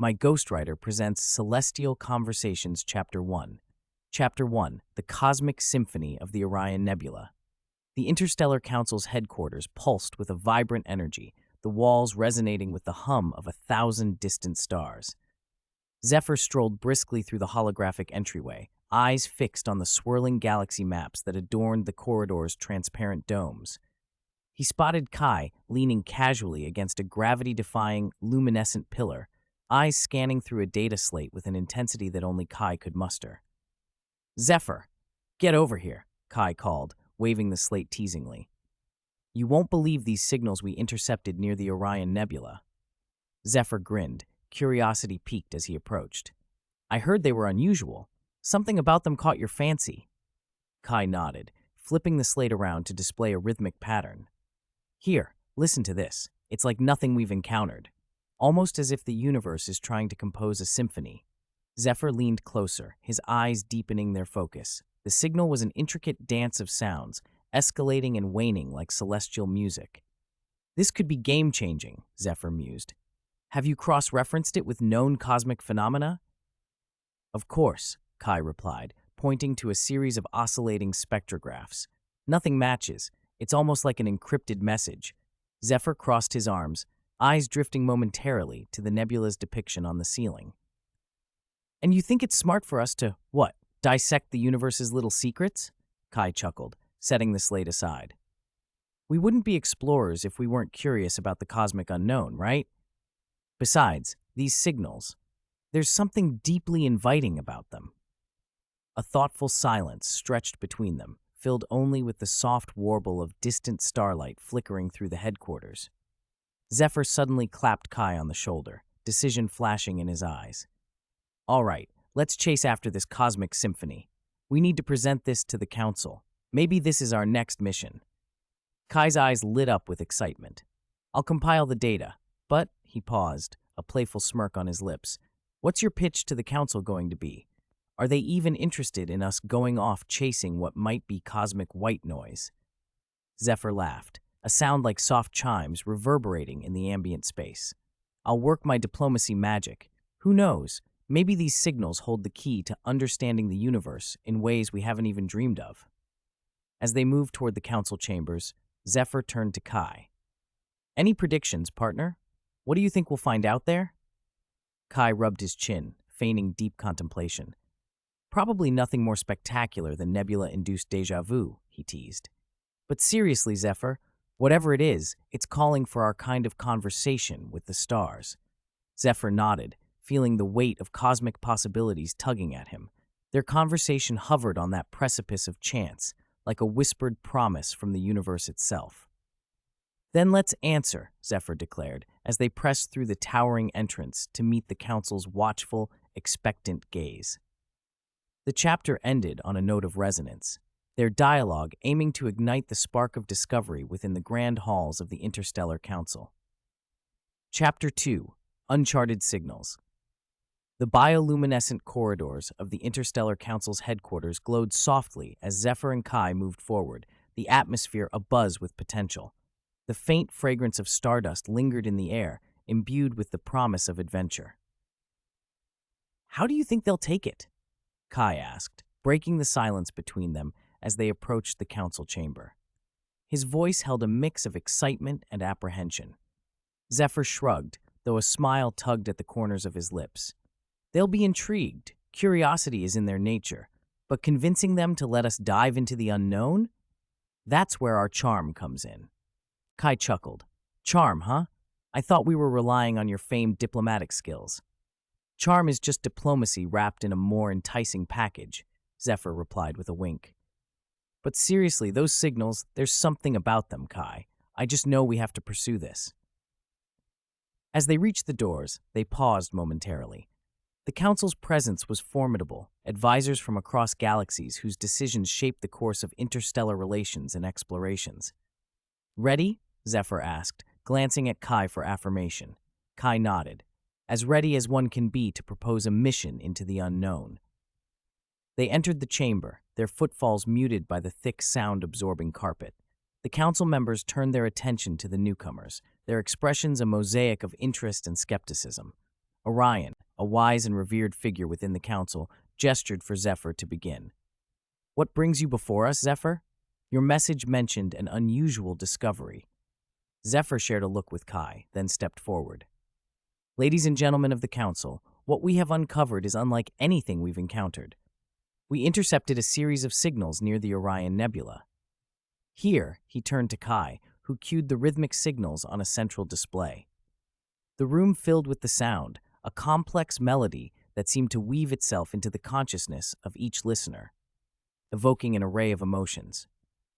MyGhost-Writer presents Celestial Conversations Chapter 1. Chapter 1, The Cosmic Symphony of the Orion Nebula. The Interstellar Council's headquarters pulsed with a vibrant energy, the walls resonating with the hum of 1,000 distant stars. Zephyr strolled briskly through the holographic entryway, eyes fixed on the swirling galaxy maps that adorned the corridor's transparent domes. He spotted Kai leaning casually against a gravity-defying, luminescent pillar, eyes scanning through a data slate with an intensity that only Kai could muster. "Zephyr, get over here," Kai called, waving the slate teasingly. "You won't believe these signals we intercepted near the Orion Nebula." Zephyr grinned, curiosity piqued as he approached. "I heard they were unusual. Something about them caught your fancy." Kai nodded, flipping the slate around to display a rhythmic pattern. "Here, listen to this. It's like nothing we've encountered. Almost as if the universe is trying to compose a symphony." Zephyr leaned closer, his eyes deepening their focus. The signal was an intricate dance of sounds, escalating and waning like celestial music. "This could be game-changing," Zephyr mused. "Have you cross-referenced it with known cosmic phenomena?" "Of course," Kai replied, pointing to a series of oscillating spectrographs. "Nothing matches. It's almost like an encrypted message." Zephyr crossed his arms, eyes drifting momentarily to the nebula's depiction on the ceiling. "And you think it's smart for us to, what, dissect the universe's little secrets?" Kai chuckled, setting the slate aside. "We wouldn't be explorers if we weren't curious about the cosmic unknown, right? Besides, these signals, there's something deeply inviting about them." A thoughtful silence stretched between them, filled only with the soft warble of distant starlight flickering through the headquarters. Zephyr suddenly clapped Kai on the shoulder, decision flashing in his eyes. "All right, let's chase after this cosmic symphony. We need to present this to the Council. Maybe this is our next mission." Kai's eyes lit up with excitement. "I'll compile the data, but," he paused, a playful smirk on his lips, "what's your pitch to the Council going to be? Are they even interested in us going off chasing what might be cosmic white noise?" Zephyr laughed, a sound like soft chimes reverberating in the ambient space. "I'll work my diplomacy magic. Who knows? Maybe these signals hold the key to understanding the universe in ways we haven't even dreamed of." As they moved toward the council chambers, Zephyr turned to Kai. "Any predictions, partner? What do you think we'll find out there?" Kai rubbed his chin, feigning deep contemplation. "Probably nothing more spectacular than nebula-induced déjà vu," he teased. "But seriously, Zephyr, whatever it is, it's calling for our kind of conversation with the stars." Zephyr nodded, feeling the weight of cosmic possibilities tugging at him. Their conversation hovered on that precipice of chance, like a whispered promise from the universe itself. "Then let's answer," Zephyr declared, as they pressed through the towering entrance to meet the Council's watchful, expectant gaze. The chapter ended on a note of resonance, their dialogue aiming to ignite the spark of discovery within the grand halls of the Interstellar Council. Chapter 2, Uncharted Signals. The bioluminescent corridors of the Interstellar Council's headquarters glowed softly as Zephyr and Kai moved forward, the atmosphere abuzz with potential. The faint fragrance of stardust lingered in the air, imbued with the promise of adventure. "How do you think they'll take it?" Kai asked, breaking the silence between them as they approached the council chamber. His voice held a mix of excitement and apprehension. Zephyr shrugged, though a smile tugged at the corners of his lips. "They'll be intrigued. Curiosity is in their nature. But convincing them to let us dive into the unknown? That's where our charm comes in." Kai chuckled. "Charm, huh? I thought we were relying on your famed diplomatic skills." "Charm is just diplomacy wrapped in a more enticing package," Zephyr replied with a wink. "But seriously, those signals, there's something about them, Kai. I just know we have to pursue this." As they reached the doors, they paused momentarily. The Council's presence was formidable, advisors from across galaxies whose decisions shaped the course of interstellar relations and explorations. "Ready?" Zephyr asked, glancing at Kai for affirmation. Kai nodded, as ready as one can be to propose a mission into the unknown. They entered the chamber, their footfalls muted by the thick sound-absorbing carpet. The council members turned their attention to the newcomers, their expressions a mosaic of interest and skepticism. Orion, a wise and revered figure within the council, gestured for Zephyr to begin. What brings you before us, Zephyr? Your message mentioned an unusual discovery. Zephyr shared a look with Kai, then stepped forward. Ladies and gentlemen of the council, what we have uncovered is unlike anything we've encountered. We intercepted a series of signals near the Orion Nebula. Here, he turned to Kai, who cued the rhythmic signals on a central display. The room filled with the sound, a complex melody that seemed to weave itself into the consciousness of each listener, evoking an array of emotions.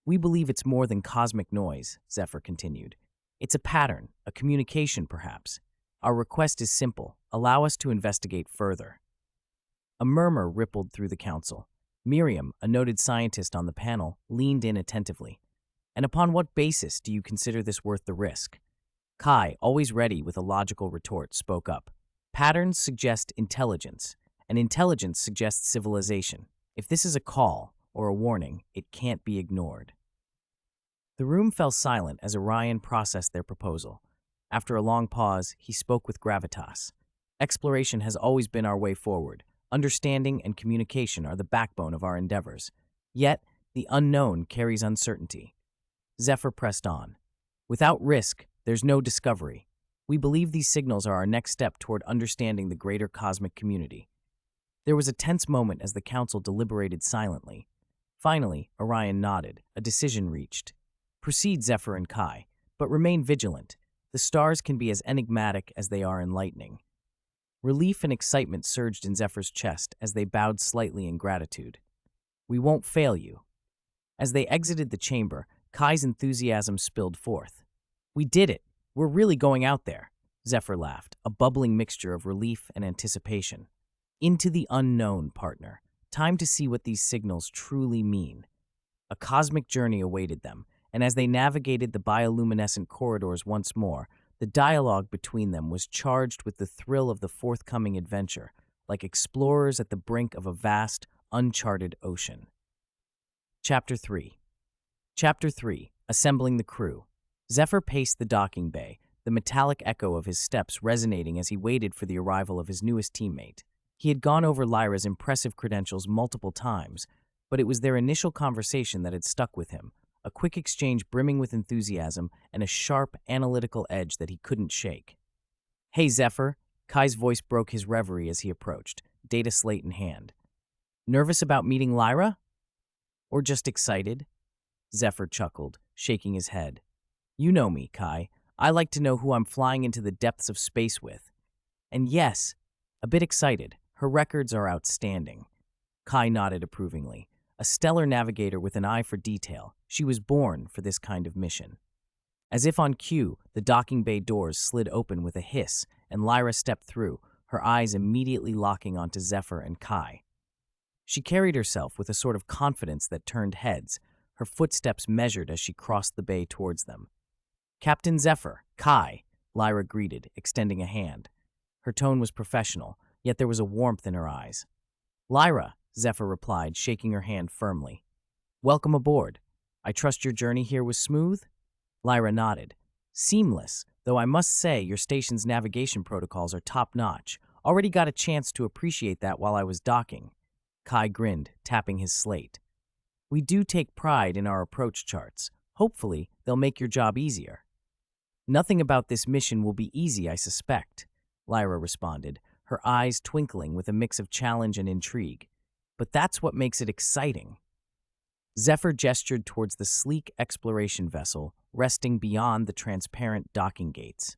We believe it's more than cosmic noise, Zephyr continued. It's a pattern, a communication perhaps. Our request is simple. Allow us to investigate further. A murmur rippled through the council. Miriam, a noted scientist on the panel, leaned in attentively. And upon what basis do you consider this worth the risk? Kai, always ready with a logical retort, spoke up. Patterns suggest intelligence, and intelligence suggests civilization. If this is a call or a warning, it can't be ignored. The room fell silent as Orion processed their proposal. After a long pause, he spoke with gravitas. Exploration has always been our way forward. Understanding and communication are the backbone of our endeavors. Yet, the unknown carries uncertainty. Zephyr pressed on. Without risk, there's no discovery. We believe these signals are our next step toward understanding the greater cosmic community. There was a tense moment as the council deliberated silently. Finally, Orion nodded, a decision reached. Proceed, Zephyr and Kai, but remain vigilant. The stars can be as enigmatic as they are enlightening. Relief and excitement surged in Zephyr's chest as they bowed slightly in gratitude. We won't fail you. As they exited the chamber, Kai's enthusiasm spilled forth. We did it. We're really going out there, Zephyr laughed, a bubbling mixture of relief and anticipation. Into the unknown, partner. Time to see what these signals truly mean. A cosmic journey awaited them, and as they navigated the bioluminescent corridors once more, the dialogue between them was charged with the thrill of the forthcoming adventure, like explorers at the brink of a vast, uncharted ocean. Chapter 3. Chapter 3. Assembling the Crew. Zephyr paced the docking bay, the metallic echo of his steps resonating as he waited for the arrival of his newest teammate. He had gone over Lyra's impressive credentials multiple times, but it was their initial conversation that had stuck with him, a quick exchange brimming with enthusiasm and a sharp, analytical edge that he couldn't shake. Hey, Zephyr, Kai's voice broke his reverie as he approached, data slate in hand. Nervous about meeting Lyra? Or just excited? Zephyr chuckled, shaking his head. You know me, Kai. I like to know who I'm flying into the depths of space with. And yes, a bit excited. Her records are outstanding. Kai nodded approvingly. A stellar navigator with an eye for detail, she was born for this kind of mission. As if on cue, the docking bay doors slid open with a hiss, and Lyra stepped through, her eyes immediately locking onto Zephyr and Kai. She carried herself with a sort of confidence that turned heads, her footsteps measured as she crossed the bay towards them. Captain Zephyr, Kai, Lyra greeted, extending a hand. Her tone was professional, yet there was a warmth in her eyes. Lyra, Zephyr replied, shaking her hand firmly. Welcome aboard. I trust your journey here was smooth? Lyra nodded. Seamless, though I must say your station's navigation protocols are top-notch. Already got a chance to appreciate that while I was docking. Kai grinned, tapping his slate. We do take pride in our approach charts. Hopefully, they'll make your job easier. Nothing about this mission will be easy, I suspect, Lyra responded, her eyes twinkling with a mix of challenge and intrigue. But that's what makes it exciting. Zephyr gestured towards the sleek exploration vessel resting beyond the transparent docking gates.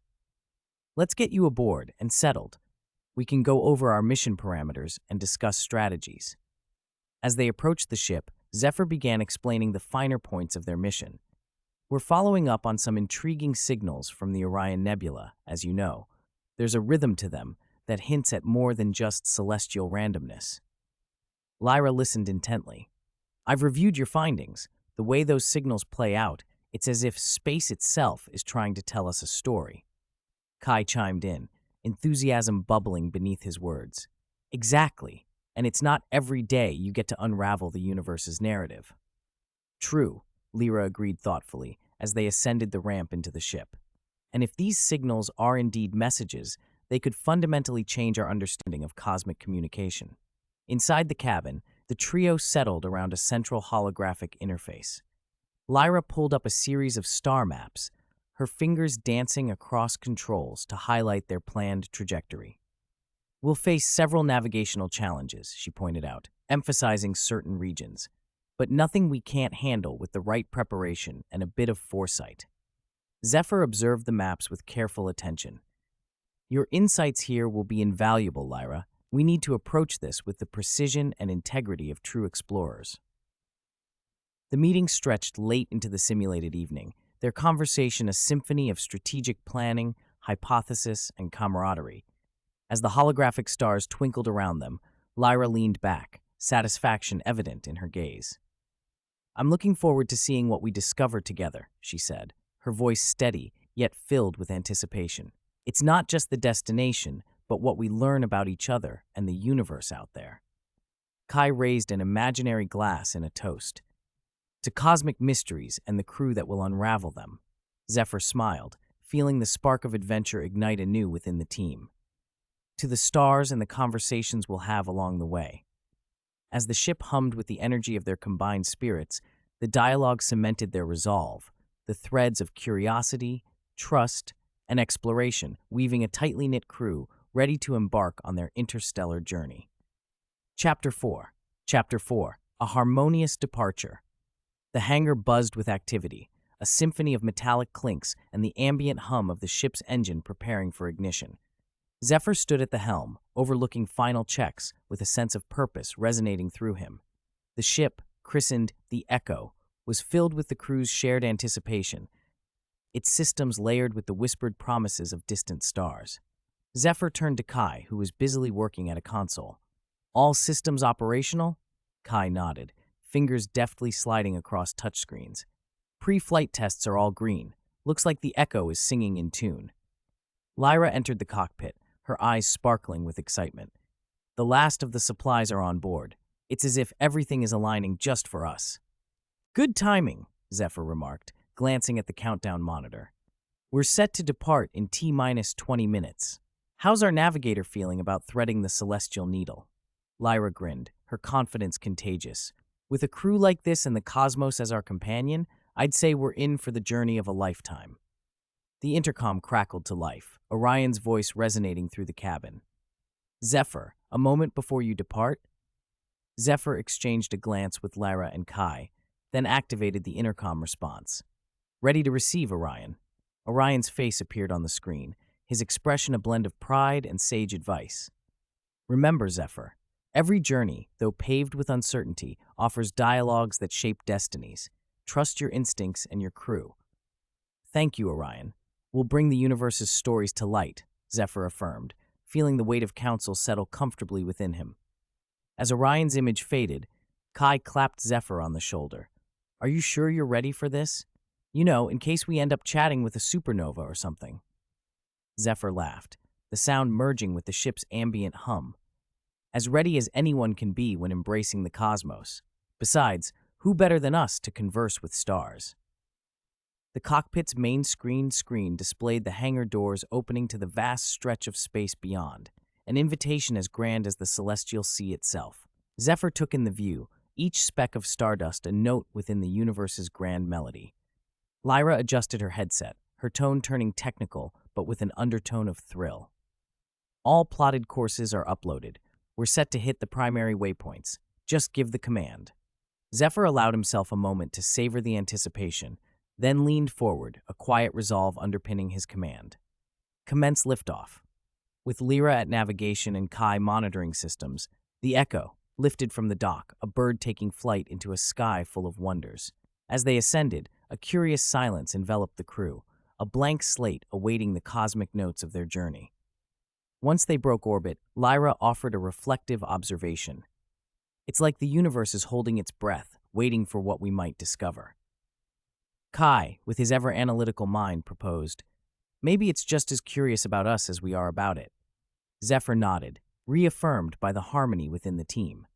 Let's get you aboard and settled. We can go over our mission parameters and discuss strategies. As they approached the ship, Zephyr began explaining the finer points of their mission. We're following up on some intriguing signals from the Orion Nebula, as you know. There's a rhythm to them that hints at more than just celestial randomness. Lyra listened intently. I've reviewed your findings. The way those signals play out, it's as if space itself is trying to tell us a story. Kai chimed in, enthusiasm bubbling beneath his words. Exactly, and it's not every day you get to unravel the universe's narrative. True, Lyra agreed thoughtfully as they ascended the ramp into the ship. And if these signals are indeed messages, they could fundamentally change our understanding of cosmic communication. Inside the cabin, the trio settled around a central holographic interface. Lyra pulled up a series of star maps, her fingers dancing across controls to highlight their planned trajectory. "We'll face several navigational challenges," she pointed out, emphasizing certain regions, "but nothing we can't handle with the right preparation and a bit of foresight." Zephyr observed the maps with careful attention. "Your insights here will be invaluable, Lyra. We need to approach this with the precision and integrity of true explorers." The meeting stretched late into the simulated evening, their conversation a symphony of strategic planning, hypothesis, and camaraderie. As the holographic stars twinkled around them, Lyra leaned back, satisfaction evident in her gaze. "I'm looking forward to seeing what we discover together," she said, her voice steady, yet filled with anticipation. "It's not just the destination, but what we learn about each other and the universe out there." Kai raised an imaginary glass in a toast. "To cosmic mysteries and the crew that will unravel them." Zephyr smiled, feeling the spark of adventure ignite anew within the team. "To the stars and the conversations we'll have along the way." As the ship hummed with the energy of their combined spirits, the dialogue cemented their resolve, the threads of curiosity, trust, and exploration weaving a tightly knit crew ready to embark on their interstellar journey. Chapter 4. A Harmonious Departure. The hangar buzzed with activity, a symphony of metallic clinks and the ambient hum of the ship's engine preparing for ignition. Zephyr stood at the helm, overlooking final checks with a sense of purpose resonating through him. The ship, christened the Echo, was filled with the crew's shared anticipation, its systems layered with the whispered promises of distant stars. Zephyr turned to Kai, who was busily working at a console. "All systems operational?" Kai nodded, fingers deftly sliding across touchscreens. "Pre-flight tests are all green. Looks like the Echo is singing in tune." Lyra entered the cockpit, her eyes sparkling with excitement. "The last of the supplies are on board. It's as if everything is aligning just for us." "Good timing," Zephyr remarked, glancing at the countdown monitor. "We're set to depart in T-minus 20 minutes. How's our navigator feeling about threading the celestial needle?" Lyra grinned, her confidence contagious. "With a crew like this and the cosmos as our companion, I'd say we're in for the journey of a lifetime." The intercom crackled to life, Orion's voice resonating through the cabin. "Zephyr, a moment before you depart?" Zephyr exchanged a glance with Lyra and Kai, then activated the intercom response. "Ready to receive, Orion." Orion's face appeared on the screen, his expression a blend of pride and sage advice. "Remember, Zephyr, every journey, though paved with uncertainty, offers dialogues that shape destinies. Trust your instincts and your crew." "Thank you, Orion. We'll bring the universe's stories to light," Zephyr affirmed, feeling the weight of counsel settle comfortably within him. As Orion's image faded, Kai clapped Zephyr on the shoulder. "Are you sure you're ready for this? You know, in case we end up chatting with a supernova or something." Zephyr laughed, the sound merging with the ship's ambient hum. "As ready as anyone can be when embracing the cosmos. Besides, who better than us to converse with stars?" The cockpit's main screen displayed the hangar doors opening to the vast stretch of space beyond, an invitation as grand as the celestial sea itself. Zephyr took in the view, each speck of stardust a note within the universe's grand melody. Lyra adjusted her headset, her tone turning technical but with an undertone of thrill. "All plotted courses are uploaded. We're set to hit the primary waypoints. Just give the command." Zephyr allowed himself a moment to savor the anticipation, then leaned forward, a quiet resolve underpinning his command. "Commence liftoff." With Lyra at navigation and Kai monitoring systems, the Echo lifted from the dock, a bird taking flight into a sky full of wonders. As they ascended, a curious silence enveloped the crew, a blank slate awaiting the cosmic notes of their journey. Once they broke orbit, Lyra offered a reflective observation. "It's like the universe is holding its breath, waiting for what we might discover." Kai, with his ever-analytical mind, proposed, "Maybe it's just as curious about us as we are about it." Zephyr nodded, reaffirmed by the harmony within the team.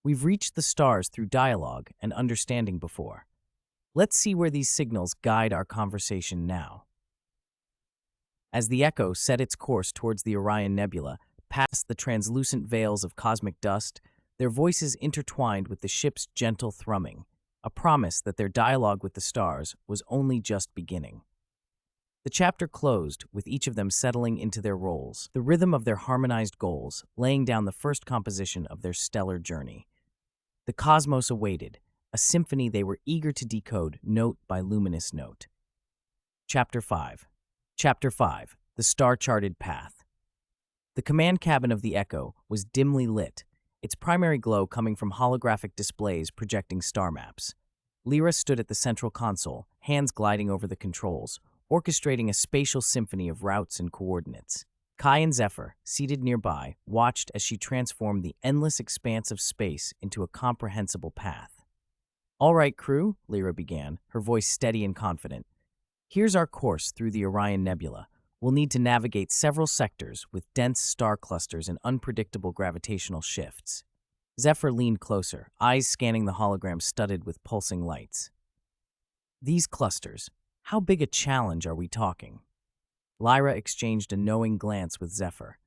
"We've reached the stars through dialogue and understanding before. Let's see where these signals guide our conversation now." As the Echo set its course towards the Orion Nebula, past the translucent veils of cosmic dust, their voices intertwined with the ship's gentle thrumming, a promise that their dialogue with the stars was only just beginning. The chapter closed with each of them settling into their roles, the rhythm of their harmonized goals laying down the first composition of their stellar journey. The cosmos awaited, a symphony they were eager to decode note by luminous note. Chapter 5. Chapter 5. The Star-Charted Path. The command cabin of the Echo was dimly lit, its primary glow coming from holographic displays projecting star maps. Lyra stood at the central console, hands gliding over the controls, orchestrating a spatial symphony of routes and coordinates. Kai and Zephyr, seated nearby, watched as she transformed the endless expanse of space into a comprehensible path. "All right, crew," Lyra began, her voice steady and confident. "Here's our course through the Orion Nebula. We'll need to navigate several sectors with dense star clusters and unpredictable gravitational shifts." Zephyr leaned closer, eyes scanning the hologram studded with pulsing lights. "These clusters, how big a challenge are we talking?" Lyra exchanged a knowing glance with Zephyr.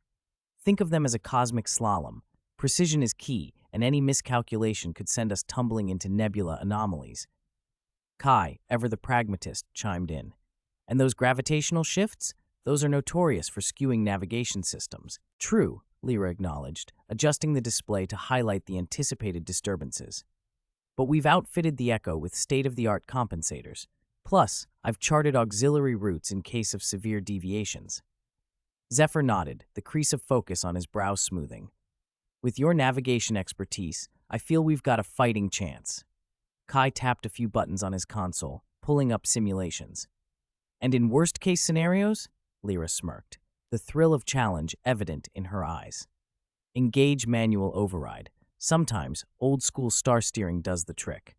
"Think of them as a cosmic slalom. Precision is key, and any miscalculation could send us tumbling into nebula anomalies." Kai, ever the pragmatist, chimed in. "And those gravitational shifts? Those are notorious for skewing navigation systems." "True," Lyra acknowledged, adjusting the display to highlight the anticipated disturbances. "But we've outfitted the Echo with state-of-the-art compensators. Plus, I've charted auxiliary routes in case of severe deviations." Zephyr nodded, the crease of focus on his brow smoothing. "With your navigation expertise, I feel we've got a fighting chance." Kai tapped a few buttons on his console, pulling up simulations. "And in worst-case scenarios?" Lyra smirked, the thrill of challenge evident in her eyes. "Engage manual override. Sometimes, old-school star steering does the trick."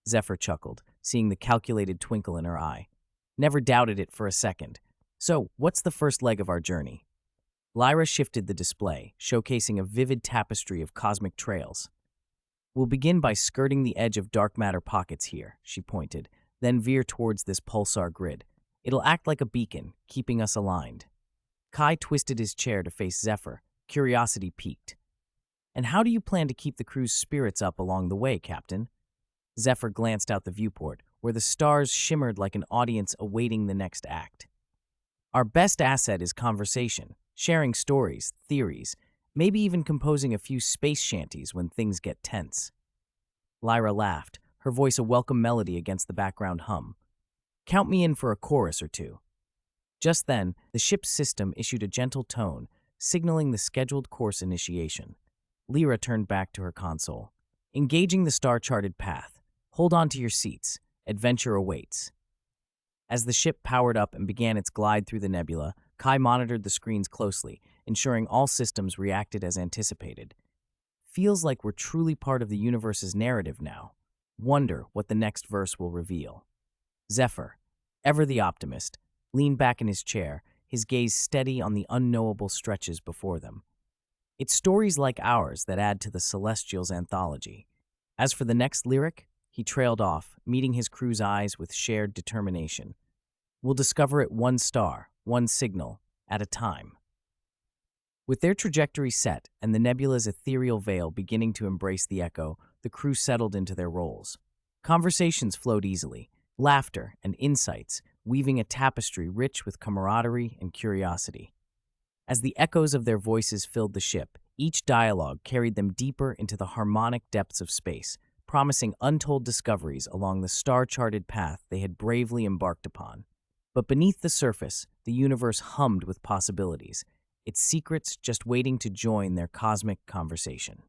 Zephyr chuckled, seeing the calculated twinkle in her eye. "Never doubted it for a second. So, what's the first leg of our journey?" Lyra shifted the display, showcasing a vivid tapestry of cosmic trails. "We'll begin by skirting the edge of dark matter pockets here," she pointed, "then veer towards this pulsar grid. It'll act like a beacon, keeping us aligned." Kai twisted his chair to face Zephyr, curiosity piqued. "And how do you plan to keep the crew's spirits up along the way, Captain?" Zephyr glanced out the viewport, where the stars shimmered like an audience awaiting the next act. "Our best asset is conversation, sharing stories, theories, maybe even composing a few space shanties when things get tense." Lyra laughed, her voice a welcome melody against the background hum. "Count me in for a chorus or two." Just then, the ship's system issued a gentle tone, signaling the scheduled course initiation. Lyra turned back to her console. "Engaging the star-charted path. Hold on to your seats. Adventure awaits." As the ship powered up and began its glide through the nebula, Kai monitored the screens closely, ensuring all systems reacted as anticipated. "Feels like we're truly part of the universe's narrative now. Wonder what the next verse will reveal." Zephyr, ever the optimist, leaned back in his chair, his gaze steady on the unknowable stretches before them. "It's stories like ours that add to the Celestials' anthology." As for the next lyric, he trailed off, meeting his crew's eyes with shared determination. "We'll discover it one star, one signal, at a time." With their trajectory set and the nebula's ethereal veil beginning to embrace the Echo, the crew settled into their roles. Conversations flowed easily, laughter and insights, weaving a tapestry rich with camaraderie and curiosity. As the echoes of their voices filled the ship, each dialogue carried them deeper into the harmonic depths of space, promising untold discoveries along the star-charted path they had bravely embarked upon. But beneath the surface, the universe hummed with possibilities, its secrets just waiting to join their cosmic conversation.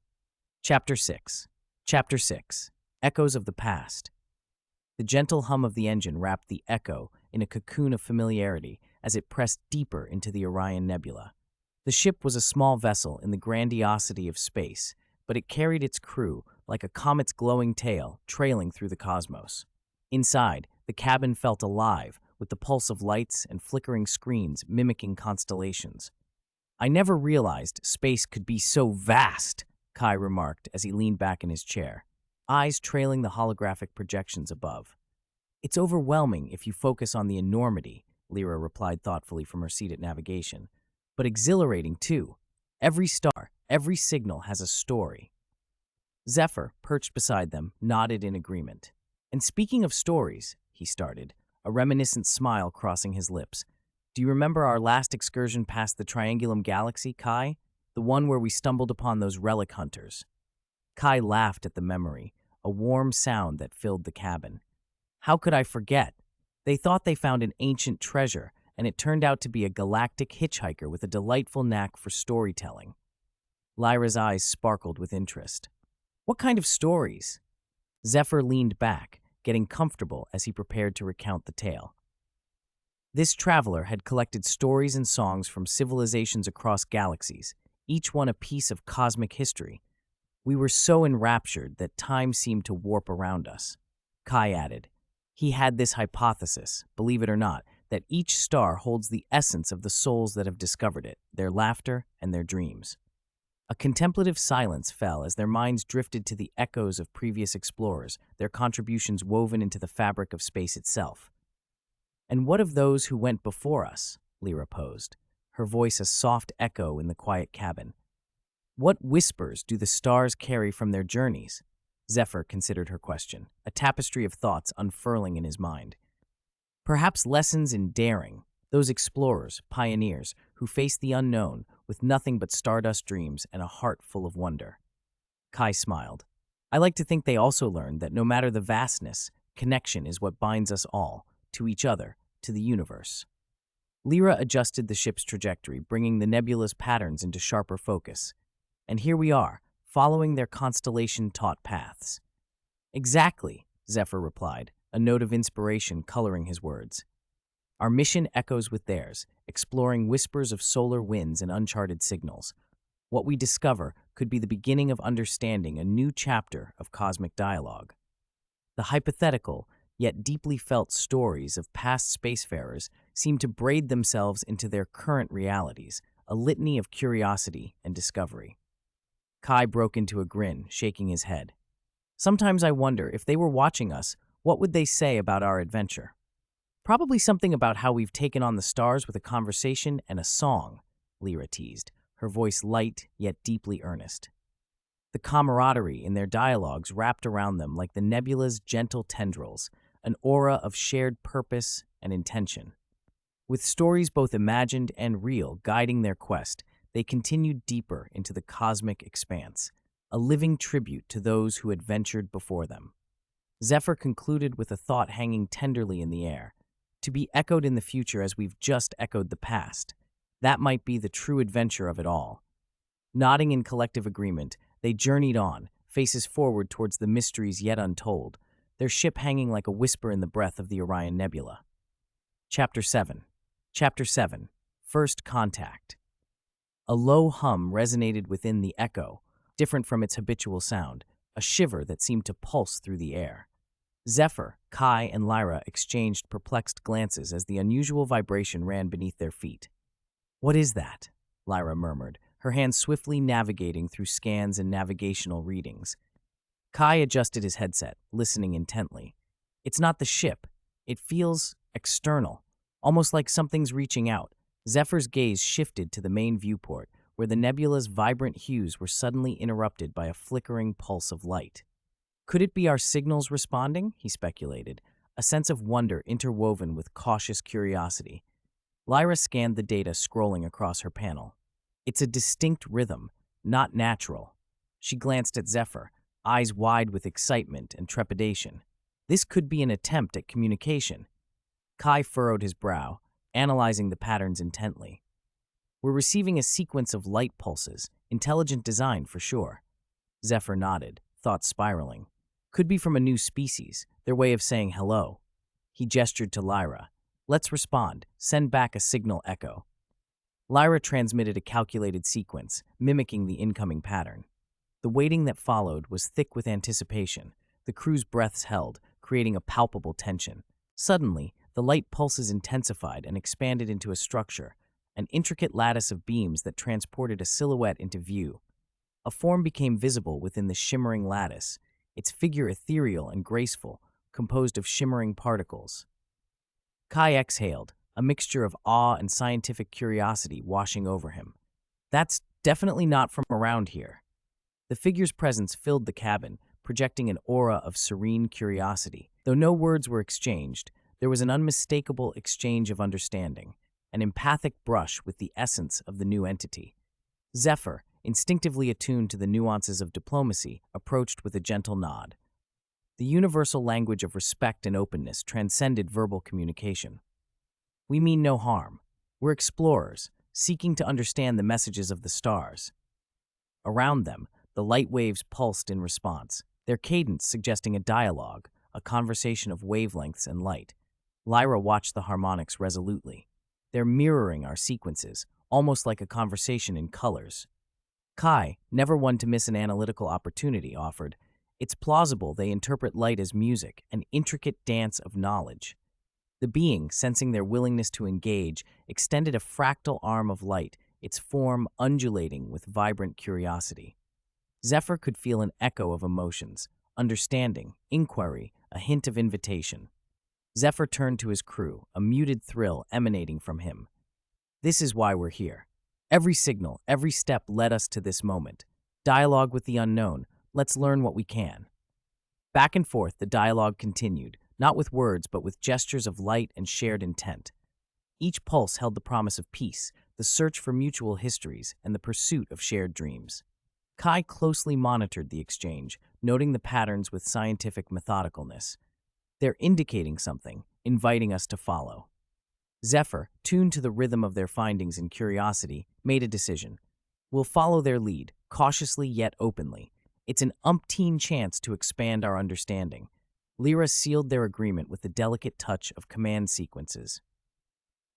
Chapter 6. Chapter 6. Echoes of the Past. The gentle hum of the engine wrapped the Echo in a cocoon of familiarity as it pressed deeper into the Orion Nebula. The ship was a small vessel in the grandiosity of space, but it carried its crew like a comet's glowing tail trailing through the cosmos. Inside, the cabin felt alive, with the pulse of lights and flickering screens mimicking constellations. "I never realized space could be so vast," Kai remarked as he leaned back in his chair, eyes trailing the holographic projections above. "It's overwhelming if you focus on the enormity," Lyra replied thoughtfully from her seat at navigation. But exhilarating, too. Every star, every signal has a story. Zephyr, perched beside them, nodded in agreement. And speaking of stories, he started, a reminiscent smile crossing his lips. Do you remember our last excursion past the Triangulum Galaxy, Kai? The one where we stumbled upon those relic hunters. Kai laughed at the memory, a warm sound that filled the cabin. How could I forget? They thought they found an ancient treasure, and it turned out to be a galactic hitchhiker with a delightful knack for storytelling. Lyra's eyes sparkled with interest. What kind of stories? Zephyr leaned back, getting comfortable as he prepared to recount the tale. This traveler had collected stories and songs from civilizations across galaxies, each one a piece of cosmic history. We were so enraptured that time seemed to warp around us. Kai added, he had this hypothesis, believe it or not, that each star holds the essence of the souls that have discovered it, their laughter and their dreams. A contemplative silence fell as their minds drifted to the echoes of previous explorers, their contributions woven into the fabric of space itself. And what of those who went before us? Lyra posed, her voice a soft echo in the quiet cabin. What whispers do the stars carry from their journeys? Zephyr considered her question, a tapestry of thoughts unfurling in his mind. Perhaps lessons in daring, those explorers, pioneers, who faced the unknown with nothing but stardust dreams and a heart full of wonder. Kai smiled. I like to think they also learned that no matter the vastness, connection is what binds us all, to each other, to the universe. Lyra adjusted the ship's trajectory, bringing the nebula's patterns into sharper focus. And here we are, following their constellation-taught paths. Exactly, Zephyr replied, a note of inspiration coloring his words. Our mission echoes with theirs, exploring whispers of solar winds and uncharted signals. What we discover could be the beginning of understanding a new chapter of cosmic dialogue. The hypothetical, yet deeply felt stories of past spacefarers seem to braid themselves into their current realities, a litany of curiosity and discovery. Kai broke into a grin, shaking his head. Sometimes I wonder if they were watching us, what would they say about our adventure? Probably something about how we've taken on the stars with a conversation and a song, Lyra teased, her voice light yet deeply earnest. The camaraderie in their dialogues wrapped around them like the nebula's gentle tendrils, an aura of shared purpose and intention. With stories both imagined and real guiding their quest, they continued deeper into the cosmic expanse, a living tribute to those who had ventured before them. Zephyr concluded with a thought hanging tenderly in the air. To be echoed in the future as we've just echoed the past. That might be the true adventure of it all. Nodding in collective agreement, they journeyed on, faces forward towards the mysteries yet untold, their ship hanging like a whisper in the breath of the Orion Nebula. Chapter 7. Chapter 7. First Contact. A low hum resonated within the echo, different from its habitual sound, a shiver that seemed to pulse through the air. Zephyr, Kai, and Lyra exchanged perplexed glances as the unusual vibration ran beneath their feet. What is that? Lyra murmured, her hands swiftly navigating through scans and navigational readings. Kai adjusted his headset, listening intently. It's not the ship. It feels external, almost like something's reaching out. Zephyr's gaze shifted to the main viewport, where the nebula's vibrant hues were suddenly interrupted by a flickering pulse of light. Could it be our signals responding? He speculated, a sense of wonder interwoven with cautious curiosity. Lyra scanned the data scrolling across her panel. It's a distinct rhythm, not natural. She glanced at Zephyr, eyes wide with excitement and trepidation. This could be an attempt at communication. Kai furrowed his brow, analyzing the patterns intently. We're receiving a sequence of light pulses, intelligent design for sure. Zephyr nodded, thoughts spiraling. Could be from a new species, their way of saying hello. He gestured to Lyra. Let's respond. Send back a signal echo. Lyra transmitted a calculated sequence, mimicking the incoming pattern. The waiting that followed was thick with anticipation. The crew's breaths held, creating a palpable tension. Suddenly, the light pulses intensified and expanded into a structure, an intricate lattice of beams that transported a silhouette into view. A form became visible within the shimmering lattice, its figure ethereal and graceful, composed of shimmering particles. Kai exhaled, a mixture of awe and scientific curiosity washing over him. That's definitely not from around here. The figure's presence filled the cabin, projecting an aura of serene curiosity. Though no words were exchanged, there was an unmistakable exchange of understanding, an empathic brush with the essence of the new entity. Zephyr, instinctively attuned to the nuances of diplomacy, approached with a gentle nod. The universal language of respect and openness transcended verbal communication. We mean no harm. We're explorers, seeking to understand the messages of the stars. Around them, the light waves pulsed in response, their cadence suggesting a dialogue, a conversation of wavelengths and light. Lyra watched the harmonics resolutely. They're mirroring our sequences, almost like a conversation in colors. Kai, never one to miss an analytical opportunity, offered, "It's plausible they interpret light as music, an intricate dance of knowledge." The being, sensing their willingness to engage, extended a fractal arm of light, its form undulating with vibrant curiosity. Zephyr could feel an echo of emotions, understanding, inquiry, a hint of invitation. Zephyr turned to his crew, a muted thrill emanating from him. "This is why we're here. Every signal, every step led us to this moment. Dialogue with the unknown. Let's learn what we can." Back and forth, the dialogue continued, not with words, but with gestures of light and shared intent. Each pulse held the promise of peace, the search for mutual histories, and the pursuit of shared dreams. Kai closely monitored the exchange, noting the patterns with scientific methodicalness. They're indicating something, inviting us to follow. Zephyr, tuned to the rhythm of their findings and curiosity, made a decision. We'll follow their lead, cautiously yet openly. It's an umpteen chance to expand our understanding. Lyra sealed their agreement with the delicate touch of command sequences.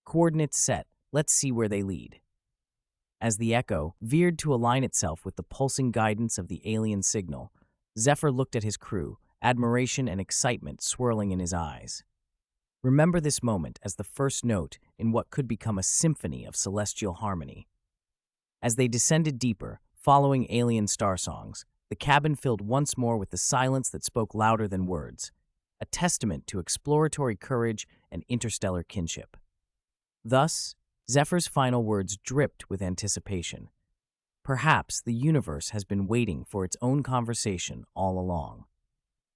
Coordinates set, let's see where they lead. As the echo veered to align itself with the pulsing guidance of the alien signal, Zephyr looked at his crew, admiration and excitement swirling in his eyes. Remember this moment as the first note in what could become a symphony of celestial harmony. As they descended deeper, following alien star songs, the cabin filled once more with the silence that spoke louder than words, a testament to exploratory courage and interstellar kinship. Thus, Zephyr's final words dripped with anticipation. Perhaps the universe has been waiting for its own conversation all along.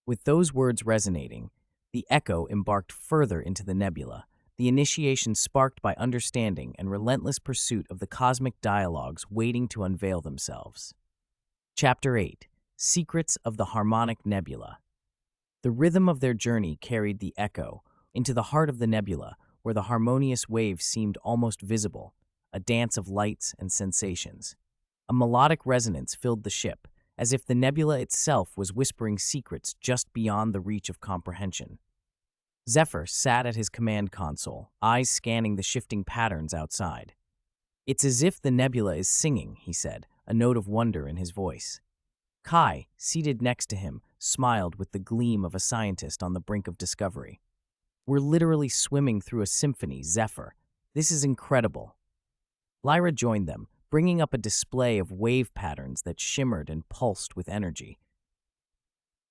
With those words resonating, the echo embarked further into the nebula, the initiation sparked by understanding and relentless pursuit of the cosmic dialogues waiting to unveil themselves. Chapter 8. Secrets of the Harmonic Nebula. The rhythm of their journey carried the echo into the heart of the nebula, where the harmonious waves seemed almost visible, a dance of lights and sensations. A melodic resonance filled the ship, as if the nebula itself was whispering secrets just beyond the reach of comprehension. Zephyr sat at his command console, eyes scanning the shifting patterns outside. "It's as if the nebula is singing," he said, a note of wonder in his voice. Kai, seated next to him, smiled with the gleam of a scientist on the brink of discovery. "We're literally swimming through a symphony, Zephyr. This is incredible." Lyra joined them, bringing up a display of wave patterns that shimmered and pulsed with energy.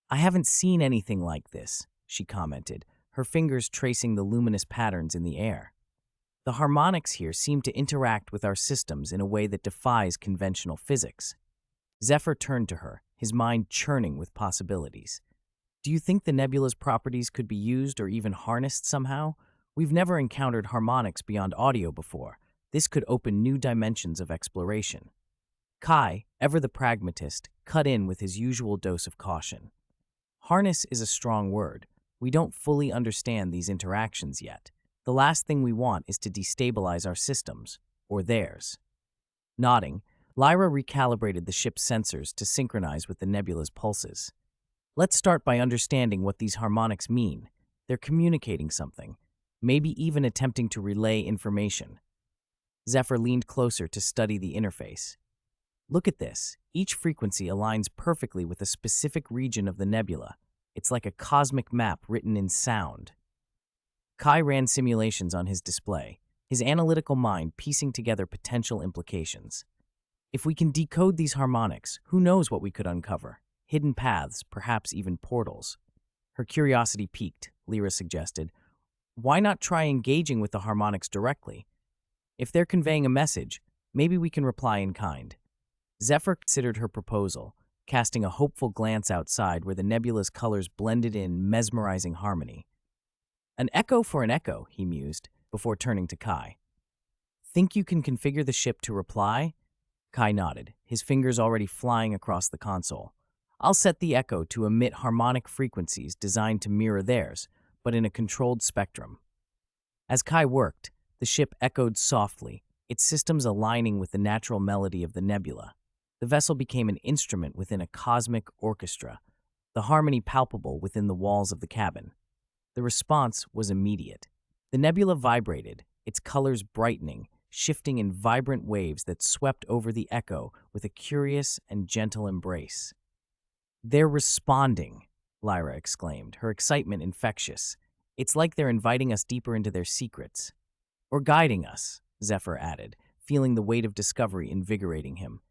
"I haven't seen anything like this," she commented, her fingers tracing the luminous patterns in the air. "The harmonics here seem to interact with our systems in a way that defies conventional physics." Zephyr turned to her, his mind churning with possibilities. "Do you think the nebula's properties could be used or even harnessed somehow? We've never encountered harmonics beyond audio before. This could open new dimensions of exploration." Kai, ever the pragmatist, cut in with his usual dose of caution. "Harness is a strong word. We don't fully understand these interactions yet. The last thing we want is to destabilize our systems, or theirs." Nodding, Lyra recalibrated the ship's sensors to synchronize with the nebula's pulses. "Let's start by understanding what these harmonics mean. They're communicating something, maybe even attempting to relay information." Zephyr leaned closer to study the interface. "Look at this. Each frequency aligns perfectly with a specific region of the nebula. It's like a cosmic map written in sound." Kai ran simulations on his display, his analytical mind piecing together potential implications. "If we can decode these harmonics, who knows what we could uncover? Hidden paths, perhaps even portals." Her curiosity piqued, Lyra suggested. Why not try engaging with the harmonics directly? If they're conveying a message, maybe we can reply in kind. Zephyr considered her proposal, casting a hopeful glance outside where the nebula's colors blended in mesmerizing harmony. An echo for an echo, he mused, before turning to Kai. Think you can configure the ship to reply? Kai nodded, his fingers already flying across the console. I'll set the echo to emit harmonic frequencies designed to mirror theirs, but in a controlled spectrum. As Kai worked, the ship echoed softly, its systems aligning with the natural melody of the nebula. The vessel became an instrument within a cosmic orchestra, the harmony palpable within the walls of the cabin. The response was immediate. The nebula vibrated, its colors brightening, shifting in vibrant waves that swept over the echo with a curious and gentle embrace. "They're responding," Lyra exclaimed, her excitement infectious. "It's like they're inviting us deeper into their secrets." "Or guiding us," Zephyr added, feeling the weight of discovery invigorating him.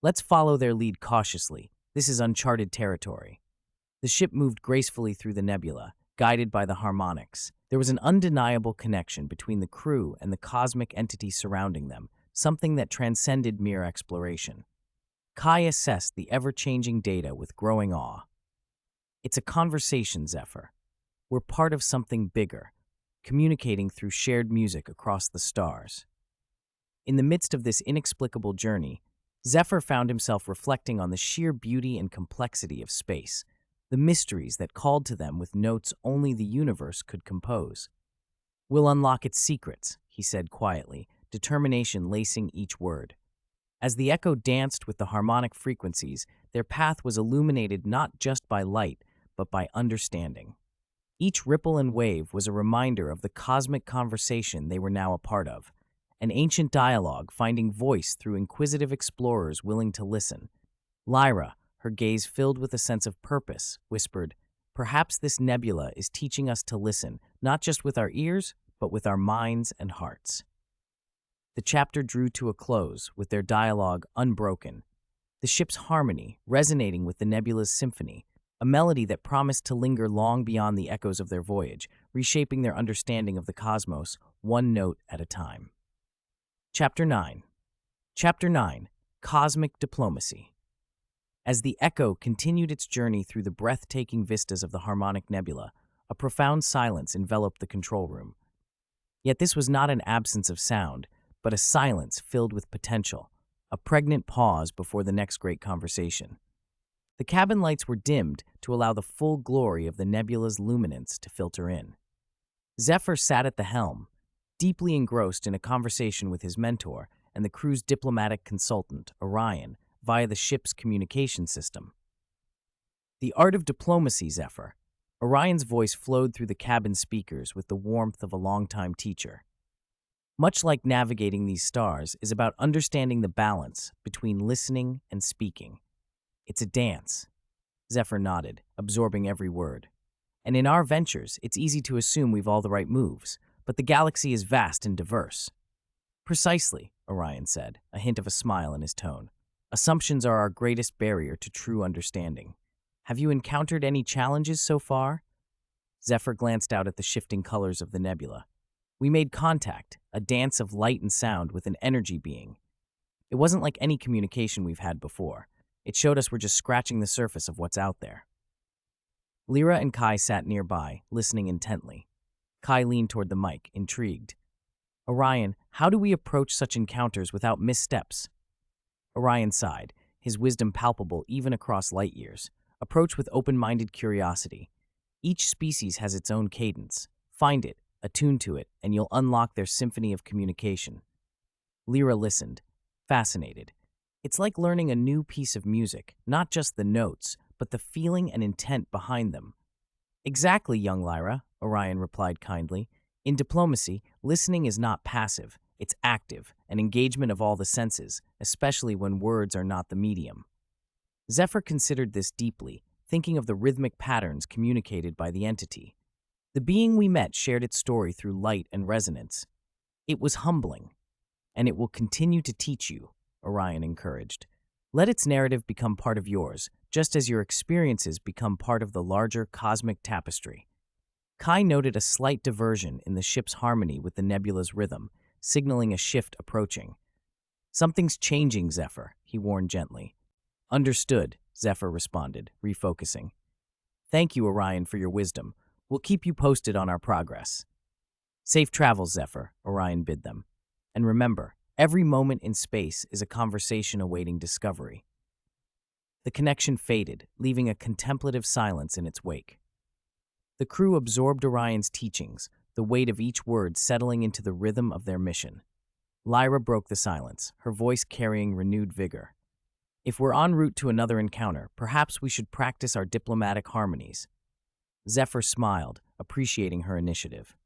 "Let's follow their lead cautiously. This is uncharted territory." The ship moved gracefully through the nebula, guided by the harmonics. There was an undeniable connection between the crew and the cosmic entity surrounding them, something that transcended mere exploration. Kai assessed the ever-changing data with growing awe. "It's a conversation, Zephyr. We're part of something bigger, communicating through shared music across the stars." In the midst of this inexplicable journey, Zephyr found himself reflecting on the sheer beauty and complexity of space, the mysteries that called to them with notes only the universe could compose. "We'll unlock its secrets," he said quietly, determination lacing each word. As the echo danced with the harmonic frequencies, their path was illuminated not just by light, but by understanding. Each ripple and wave was a reminder of the cosmic conversation they were now a part of, an ancient dialogue finding voice through inquisitive explorers willing to listen. Lyra, her gaze filled with a sense of purpose, whispered, "Perhaps this nebula is teaching us to listen, not just with our ears, but with our minds and hearts." The chapter drew to a close, with their dialogue unbroken, the ship's harmony resonating with the nebula's symphony, a melody that promised to linger long beyond the echoes of their voyage, reshaping their understanding of the cosmos, one note at a time. Chapter 9. Chapter 9. Cosmic Diplomacy. As the echo continued its journey through the breathtaking vistas of the harmonic nebula, a profound silence enveloped the control room. Yet this was not an absence of sound, but a silence filled with potential, a pregnant pause before the next great conversation. The cabin lights were dimmed to allow the full glory of the nebula's luminance to filter in. Zephyr sat at the helm, deeply engrossed in a conversation with his mentor and the crew's diplomatic consultant, Orion, via the ship's communication system. "The art of diplomacy, Zephyr." Orion's voice flowed through the cabin speakers with the warmth of a longtime teacher. "Much like navigating these stars is about understanding the balance between listening and speaking. It's a dance." Zephyr nodded, absorbing every word. "And in our ventures, it's easy to assume we've all the right moves, but the galaxy is vast and diverse." "Precisely," Orion said, a hint of a smile in his tone. "Assumptions are our greatest barrier to true understanding. Have you encountered any challenges so far?" Zephyr glanced out at the shifting colors of the nebula. "We made contact, a dance of light and sound with an energy being. It wasn't like any communication we've had before. It showed us we're just scratching the surface of what's out there." Lyra and Kai sat nearby, listening intently. Kai leaned toward the mic, intrigued. "Orion, how do we approach such encounters without missteps?" Orion sighed, his wisdom palpable even across light years. "Approach with open-minded curiosity. Each species has its own cadence. Find it, attune to it, and you'll unlock their symphony of communication." Lyra listened, fascinated. It's like learning a new piece of music, not just the notes, but the feeling and intent behind them. "Exactly, young Lyra," Orion replied kindly. "In diplomacy, listening is not passive, it's active, an engagement of all the senses, especially when words are not the medium." Zephyr considered this deeply, thinking of the rhythmic patterns communicated by the entity. "The being we met shared its story through light and resonance. It was humbling, and it will continue to teach you," Orion encouraged. "Let its narrative become part of yours, just as your experiences become part of the larger cosmic tapestry." Kai noted a slight diversion in the ship's harmony with the nebula's rhythm, signaling a shift approaching. "Something's changing, Zephyr," he warned gently. "Understood," Zephyr responded, refocusing. "Thank you, Orion, for your wisdom. We'll keep you posted on our progress." "Safe travels, Zephyr," Orion bid them. "And remember, every moment in space is a conversation awaiting discovery." The connection faded, leaving a contemplative silence in its wake. The crew absorbed Orion's teachings, the weight of each word settling into the rhythm of their mission. Lyra broke the silence, her voice carrying renewed vigor. "If we're en route to another encounter, perhaps we should practice our diplomatic harmonies." Zephyr smiled, appreciating her initiative.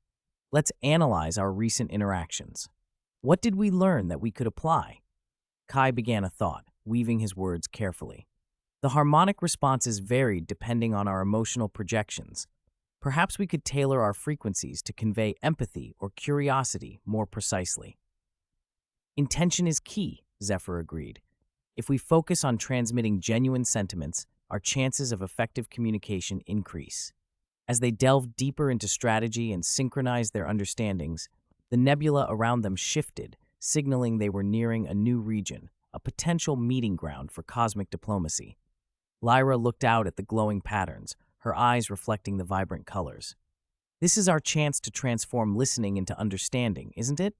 "Let's analyze our recent interactions. What did we learn that we could apply?" Kai began a thought, weaving his words carefully. "The harmonic responses varied depending on our emotional projections. Perhaps we could tailor our frequencies to convey empathy or curiosity more precisely." "Intention is key," Zephyr agreed. "If we focus on transmitting genuine sentiments, our chances of effective communication increase." As they delved deeper into strategy and synchronized their understandings, the nebula around them shifted, signaling they were nearing a new region, a potential meeting ground for cosmic diplomacy. Lyra looked out at the glowing patterns, her eyes reflecting the vibrant colors. "This is our chance to transform listening into understanding, isn't it?"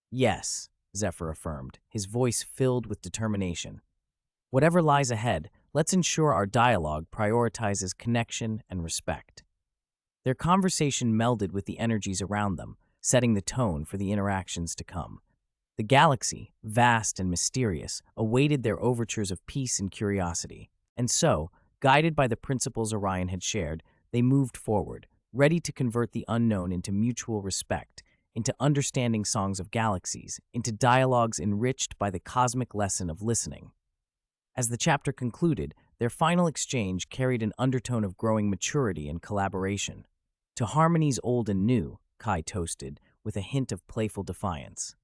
"Yes," Zephyr affirmed, his voice filled with determination. "Whatever lies ahead, let's ensure our dialogue prioritizes connection and respect." Their conversation melded with the energies around them, setting the tone for the interactions to come. The galaxy, vast and mysterious, awaited their overtures of peace and curiosity. And so, guided by the principles Orion had shared, they moved forward, ready to convert the unknown into mutual respect, into understanding songs of galaxies, into dialogues enriched by the cosmic lesson of listening. As the chapter concluded, their final exchange carried an undertone of growing maturity and collaboration. "To harmonies old and new," Kai toasted, with a hint of playful defiance.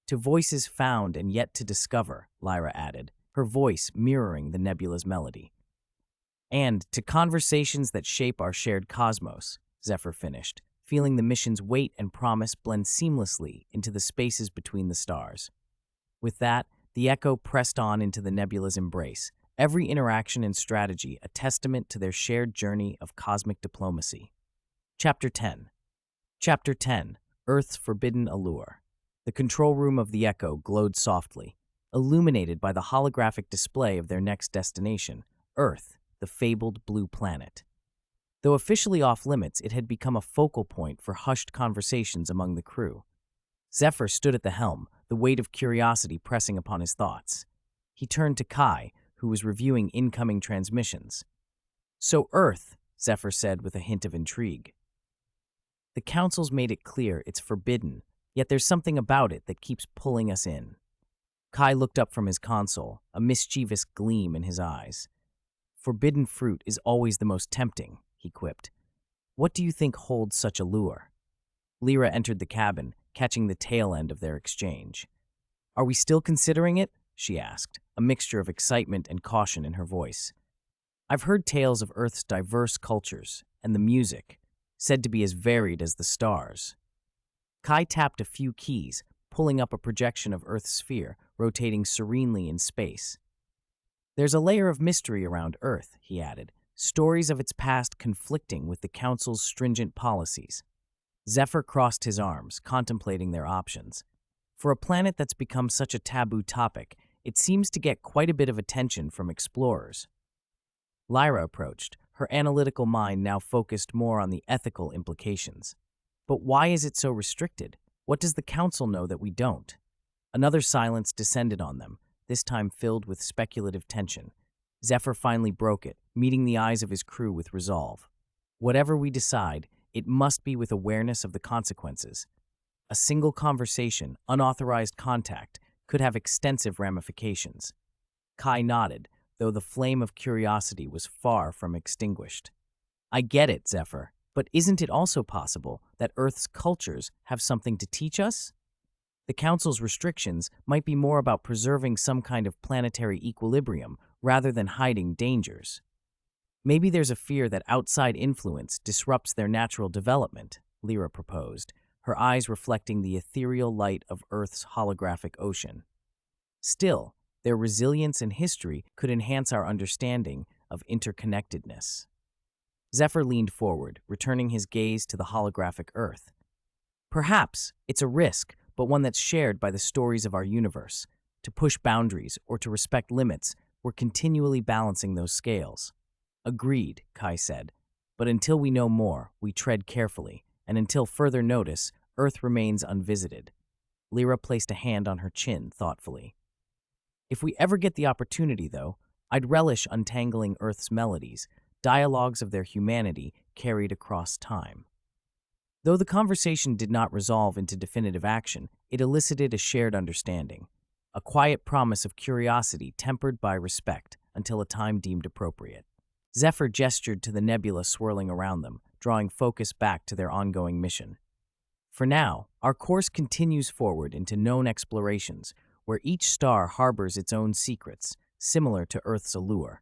"To voices found and yet to discover," Lyra added, her voice mirroring the nebula's melody. "And to conversations that shape our shared cosmos," Zephyr finished, feeling the mission's weight and promise blend seamlessly into the spaces between the stars. With that, the Echo pressed on into the nebula's embrace, every interaction and strategy a testament to their shared journey of cosmic diplomacy. Chapter 10. Chapter 10, Earth's Forbidden Allure. The control room of the Echo glowed softly, illuminated by the holographic display of their next destination, Earth, the fabled blue planet. Though officially off-limits, it had become a focal point for hushed conversations among the crew. Zephyr stood at the helm, the weight of curiosity pressing upon his thoughts. He turned to Kai, who was reviewing incoming transmissions. "So Earth," Zephyr said with a hint of intrigue. "The Council's made it clear it's forbidden, yet there's something about it that keeps pulling us in." Kai looked up from his console, a mischievous gleam in his eyes. "Forbidden fruit is always the most tempting," he quipped. "What do you think holds such allure?" Lyra entered the cabin, catching the tail end of their exchange. "Are we still considering it?" she asked, a mixture of excitement and caution in her voice. "I've heard tales of Earth's diverse cultures, and the music, said to be as varied as the stars." Kai tapped a few keys, pulling up a projection of Earth's sphere, rotating serenely in space. "There's a layer of mystery around Earth," he added, stories of its past conflicting with the Council's stringent policies. Zephyr crossed his arms, contemplating their options. For a planet that's become such a taboo topic, it seems to get quite a bit of attention from explorers. Lyra approached, her analytical mind now focused more on the ethical implications. "But why is it so restricted? What does the Council know that we don't?" Another silence descended on them, this time filled with speculative tension. Zephyr finally broke it, meeting the eyes of his crew with resolve. "Whatever we decide, it must be with awareness of the consequences. A single conversation, unauthorized contact, could have extensive ramifications." Kai nodded, though the flame of curiosity was far from extinguished. "I get it, Zephyr, but isn't it also possible that Earth's cultures have something to teach us? The Council's restrictions might be more about preserving some kind of planetary equilibrium rather than hiding dangers." Maybe there's a fear that outside influence disrupts their natural development, Lyra proposed, her eyes reflecting the ethereal light of Earth's holographic ocean. Still, their resilience and history could enhance our understanding of interconnectedness. Zephyr leaned forward, returning his gaze to the holographic Earth. Perhaps it's a risk, but one that's shared by the stories of our universe. To push boundaries or to respect limits, we're continually balancing those scales. Agreed, Kai said. But until we know more, we tread carefully, and until further notice, Earth remains unvisited. Lyra placed a hand on her chin thoughtfully. If we ever get the opportunity, though, I'd relish untangling Earth's melodies, dialogues of their humanity carried across time. Though the conversation did not resolve into definitive action, it elicited a shared understanding, a quiet promise of curiosity tempered by respect until a time deemed appropriate. Zephyr gestured to the nebula swirling around them, drawing focus back to their ongoing mission. For now, our course continues forward into known explorations, where each star harbors its own secrets, similar to Earth's allure.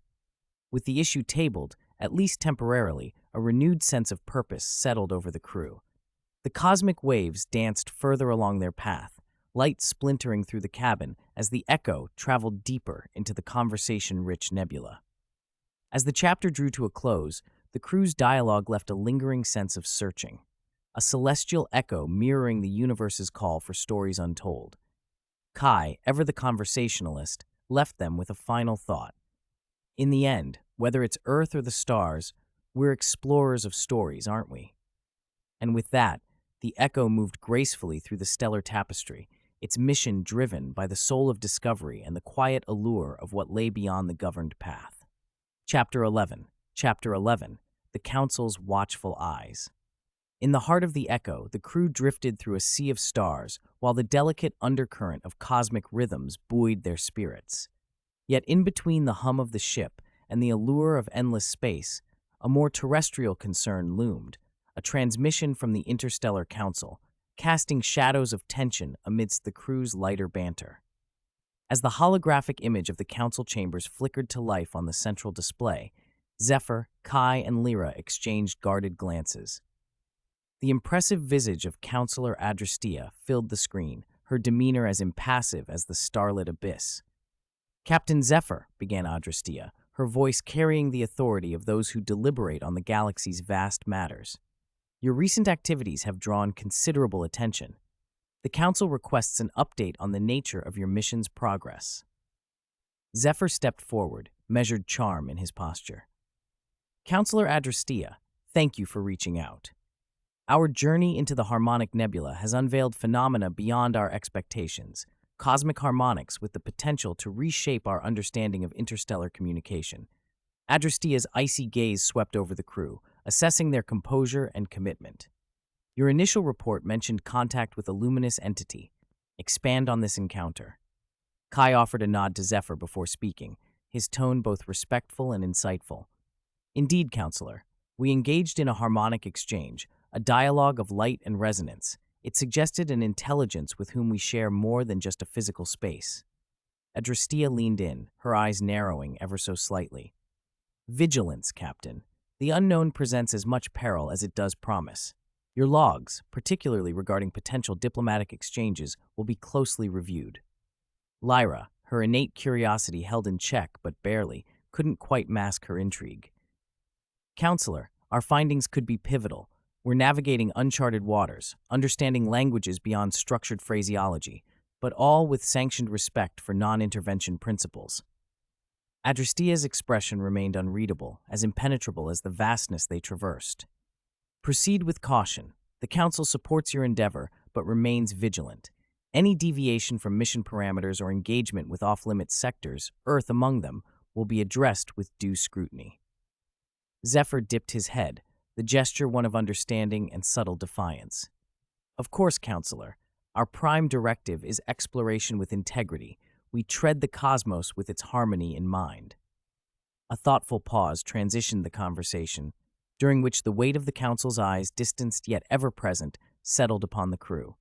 With the issue tabled, at least temporarily, a renewed sense of purpose settled over the crew. The cosmic waves danced further along their path, light splintering through the cabin as the echo traveled deeper into the conversation-rich nebula. As the chapter drew to a close, the crew's dialogue left a lingering sense of searching, a celestial echo mirroring the universe's call for stories untold. Kai, ever the conversationalist, left them with a final thought. In the end, whether it's Earth or the stars, we're explorers of stories, aren't we? And with that, the echo moved gracefully through the stellar tapestry, its mission driven by the soul of discovery and the quiet allure of what lay beyond the governed path. Chapter 11. Chapter 11. The Council's Watchful Eyes. In the heart of the echo, the crew drifted through a sea of stars, while the delicate undercurrent of cosmic rhythms buoyed their spirits. Yet in between the hum of the ship and the allure of endless space, a more terrestrial concern loomed, a transmission from the Interstellar Council, casting shadows of tension amidst the crew's lighter banter. As the holographic image of the council chambers flickered to life on the central display, Zephyr, Kai, and Lyra exchanged guarded glances. The impressive visage of Counselor Adrastea filled the screen, her demeanor as impassive as the starlit abyss. "Captain Zephyr," began Adrastea, her voice carrying the authority of those who deliberate on the galaxy's vast matters. "Your recent activities have drawn considerable attention. The Council requests an update on the nature of your mission's progress." Zephyr stepped forward, measured charm in his posture. "Counselor Adrastea, thank you for reaching out. Our journey into the Harmonic Nebula has unveiled phenomena beyond our expectations, cosmic harmonics with the potential to reshape our understanding of interstellar communication." Adrastea's icy gaze swept over the crew, assessing their composure and commitment. "Your initial report mentioned contact with a luminous entity. Expand on this encounter." Kai offered a nod to Zephyr before speaking, his tone both respectful and insightful. "Indeed, Counselor, we engaged in a harmonic exchange, a dialogue of light and resonance. It suggested an intelligence with whom we share more than just a physical space." Adrastea leaned in, her eyes narrowing ever so slightly. "Vigilance, Captain. The unknown presents as much peril as it does promise. Your logs, particularly regarding potential diplomatic exchanges, will be closely reviewed." Lyra, her innate curiosity held in check but barely, couldn't quite mask her intrigue. "Counselor, our findings could be pivotal. We're navigating uncharted waters, understanding languages beyond structured phraseology, but all with sanctioned respect for non-intervention principles." Adrastea's expression remained unreadable, as impenetrable as the vastness they traversed. "Proceed with caution. The Council supports your endeavor, but remains vigilant. Any deviation from mission parameters or engagement with off-limits sectors, Earth among them, will be addressed with due scrutiny." Zephyr dipped his head, the gesture one of understanding and subtle defiance. "Of course, Counselor. Our prime directive is exploration with integrity. We tread the cosmos with its harmony in mind." A thoughtful pause transitioned the conversation, during which the weight of the Council's eyes, distanced yet ever present, settled upon the crew.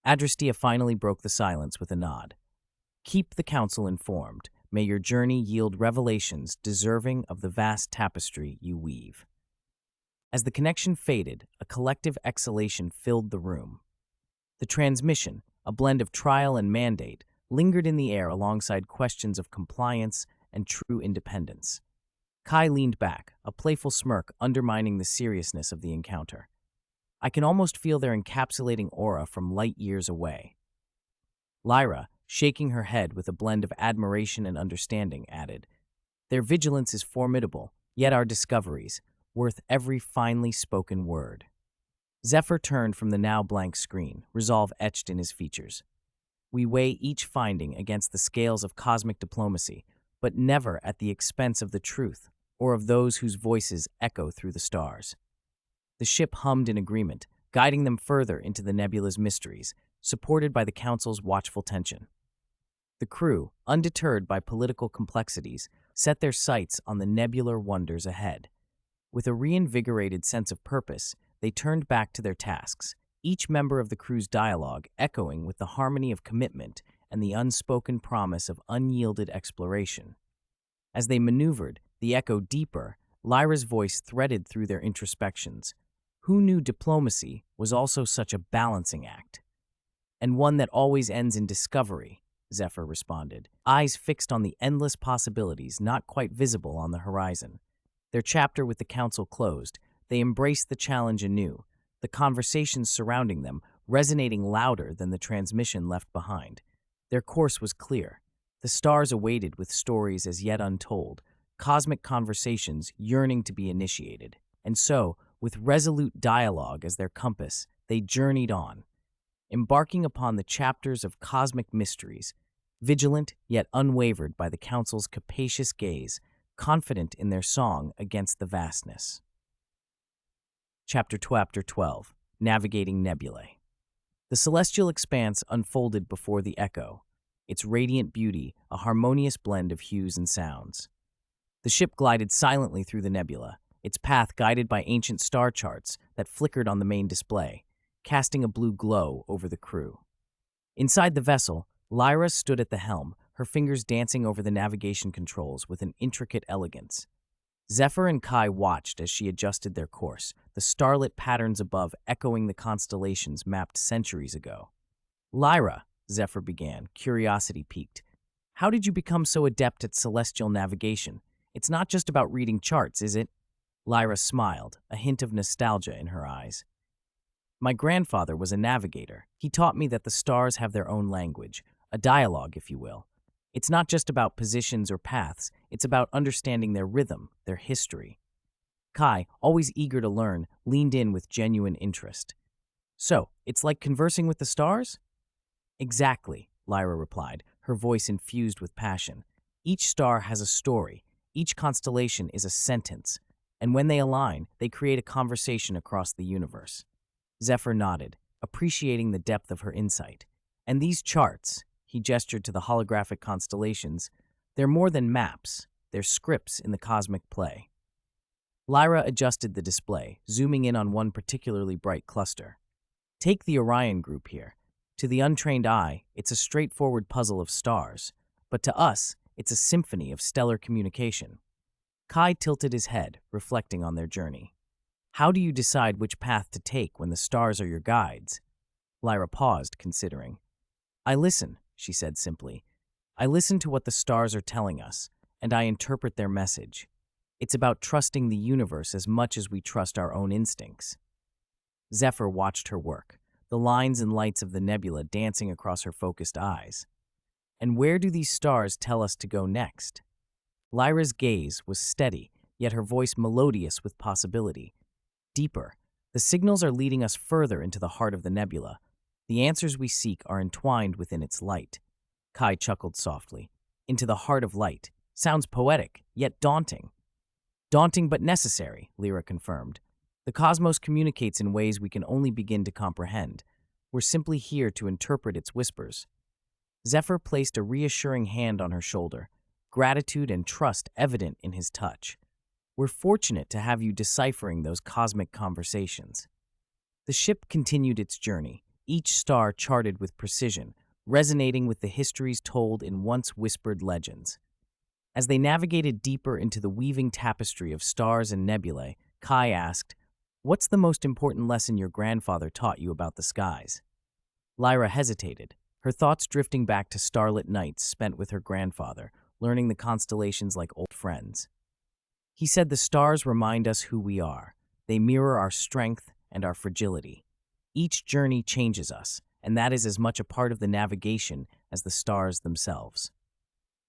Adrastea finally broke the silence with a nod. "Keep the Council informed. May your journey yield revelations deserving of the vast tapestry you weave. As the connection faded, a collective exhalation filled the room. The transmission, a blend of trial and mandate, lingered in the air alongside questions of compliance and true independence. Kai leaned back, a playful smirk undermining the seriousness of the encounter. I can almost feel their encapsulating aura from light years away. Lyra, shaking her head with a blend of admiration and understanding, added, "Their vigilance is formidable, yet our discoveries, worth every finely spoken word." Zephyr turned from the now blank screen, resolve etched in his features. We weigh each finding against the scales of cosmic diplomacy, but never at the expense of the truth or of those whose voices echo through the stars. The ship hummed in agreement, guiding them further into the nebula's mysteries, supported by the Council's watchful tension. The crew, undeterred by political complexities, set their sights on the nebular wonders ahead. With a reinvigorated sense of purpose, they turned back to their tasks, each member of the crew's dialogue echoing with the harmony of commitment and the unspoken promise of unyielded exploration. As they maneuvered, the echo deeper, Lyra's voice threaded through their introspections. Who knew diplomacy was also such a balancing act? "And one that always ends in discovery," Zephyr responded, eyes fixed on the endless possibilities not quite visible on the horizon. Their chapter with the Council closed, they embraced the challenge anew, the conversations surrounding them resonating louder than the transmission left behind. Their course was clear. The stars awaited with stories as yet untold, cosmic conversations yearning to be initiated. And so, with resolute dialogue as their compass, they journeyed on, embarking upon the chapters of cosmic mysteries, vigilant yet unwavered by the Council's capacious gaze, confident in their song against the vastness. Chapter 12, Navigating Nebulae. The celestial expanse unfolded before the echo, its radiant beauty a harmonious blend of hues and sounds. The ship glided silently through the nebula, its path guided by ancient star charts that flickered on the main display, casting a blue glow over the crew. Inside the vessel, Lyra stood at the helm, her fingers dancing over the navigation controls with an intricate elegance. Zephyr and Kai watched as she adjusted their course, the starlit patterns above echoing the constellations mapped centuries ago. "Lyra," Zephyr began, curiosity piqued, "how did you become so adept at celestial navigation? It's not just about reading charts, is it?" Lyra smiled, a hint of nostalgia in her eyes. "My grandfather was a navigator. He taught me that the stars have their own language, a dialogue, if you will. It's not just about positions or paths, it's about understanding their rhythm, their history." Kai, always eager to learn, leaned in with genuine interest. "So, it's like conversing with the stars?" "Exactly," Lyra replied, her voice infused with passion. "Each star has a story, each constellation is a sentence, and when they align, they create a conversation across the universe." Zephyr nodded, appreciating the depth of her insight. "And these charts," he gestured to the holographic constellations, "they're more than maps, they're scripts in the cosmic play." Lyra adjusted the display, zooming in on one particularly bright cluster. "Take the Orion group here. To the untrained eye, it's a straightforward puzzle of stars, but to us, it's a symphony of stellar communication." Kai tilted his head, reflecting on their journey. "How do you decide which path to take when the stars are your guides?" Lyra paused, considering. "I listen," she said simply. "I listen to what the stars are telling us, and I interpret their message. It's about trusting the universe as much as we trust our own instincts." Zephyr watched her work, the lines and lights of the nebula dancing across her focused eyes. "And where do these stars tell us to go next?" Lyra's gaze was steady, yet her voice melodious with possibility. "Deeper. The signals are leading us further into the heart of the nebula. The answers we seek are entwined within its light." Kai chuckled softly. "Into the heart of light. Sounds poetic, yet daunting." "Daunting but necessary," Lyra confirmed. "The cosmos communicates in ways we can only begin to comprehend. We're simply here to interpret its whispers." Zephyr placed a reassuring hand on her shoulder, gratitude and trust evident in his touch. "We're fortunate to have you deciphering those cosmic conversations." The ship continued its journey, each star charted with precision, resonating with the histories told in once whispered legends. As they navigated deeper into the weaving tapestry of stars and nebulae, Kai asked, "What's the most important lesson your grandfather taught you about the skies?" Lyra hesitated, her thoughts drifting back to starlit nights spent with her grandfather, learning the constellations like old friends. He said the stars remind us who we are. They mirror our strength and our fragility. Each journey changes us, and that is as much a part of the navigation as the stars themselves.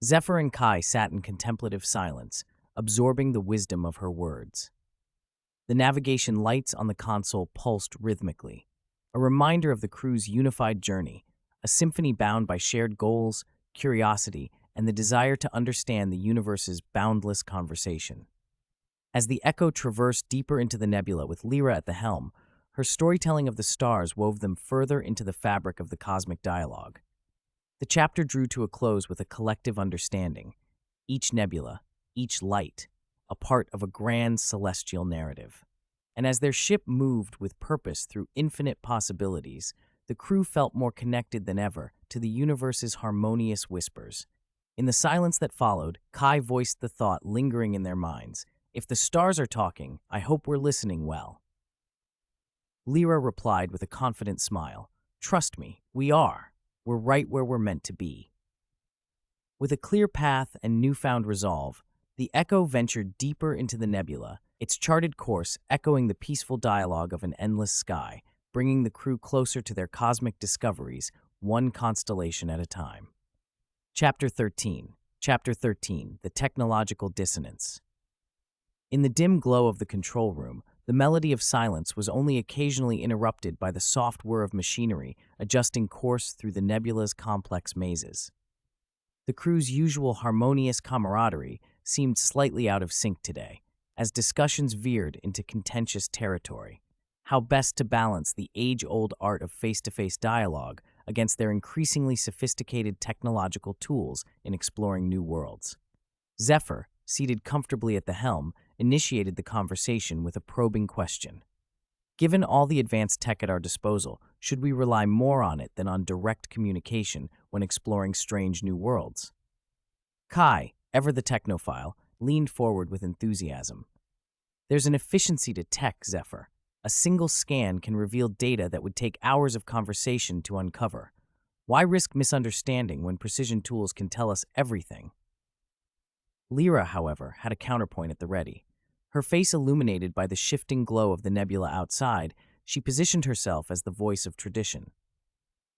Zephyr and Kai sat in contemplative silence, absorbing the wisdom of her words. The navigation lights on the console pulsed rhythmically, a reminder of the crew's unified journey, a symphony bound by shared goals, curiosity, and the desire to understand the universe's boundless conversation. As the Echo traversed deeper into the nebula with Lyra at the helm, her storytelling of the stars wove them further into the fabric of the cosmic dialogue. The chapter drew to a close with a collective understanding, each nebula, each light, a part of a grand celestial narrative. And as their ship moved with purpose through infinite possibilities, the crew felt more connected than ever to the universe's harmonious whispers. In the silence that followed, Kai voiced the thought lingering in their minds, "If the stars are talking, I hope we're listening well." Lyra replied with a confident smile, "Trust me, we are. We're right where we're meant to be." With a clear path and newfound resolve, the Echo ventured deeper into the nebula, its charted course echoing the peaceful dialogue of an endless sky, bringing the crew closer to their cosmic discoveries, one constellation at a time. Chapter 13. Chapter 13. The Technological Dissonance. In the dim glow of the control room, the melody of silence was only occasionally interrupted by the soft whir of machinery adjusting course through the nebula's complex mazes. The crew's usual harmonious camaraderie seemed slightly out of sync today, as discussions veered into contentious territory. How best to balance the age-old art of face-to-face dialogue against their increasingly sophisticated technological tools in exploring new worlds. Zephyr, seated comfortably at the helm, initiated the conversation with a probing question. Given all the advanced tech at our disposal, should we rely more on it than on direct communication when exploring strange new worlds? Kai, ever the technophile, leaned forward with enthusiasm. "There's an efficiency to tech, Zephyr. A single scan can reveal data that would take hours of conversation to uncover. Why risk misunderstanding when precision tools can tell us everything?" Lyra, however, had a counterpoint at the ready. Her face illuminated by the shifting glow of the nebula outside, she positioned herself as the voice of tradition.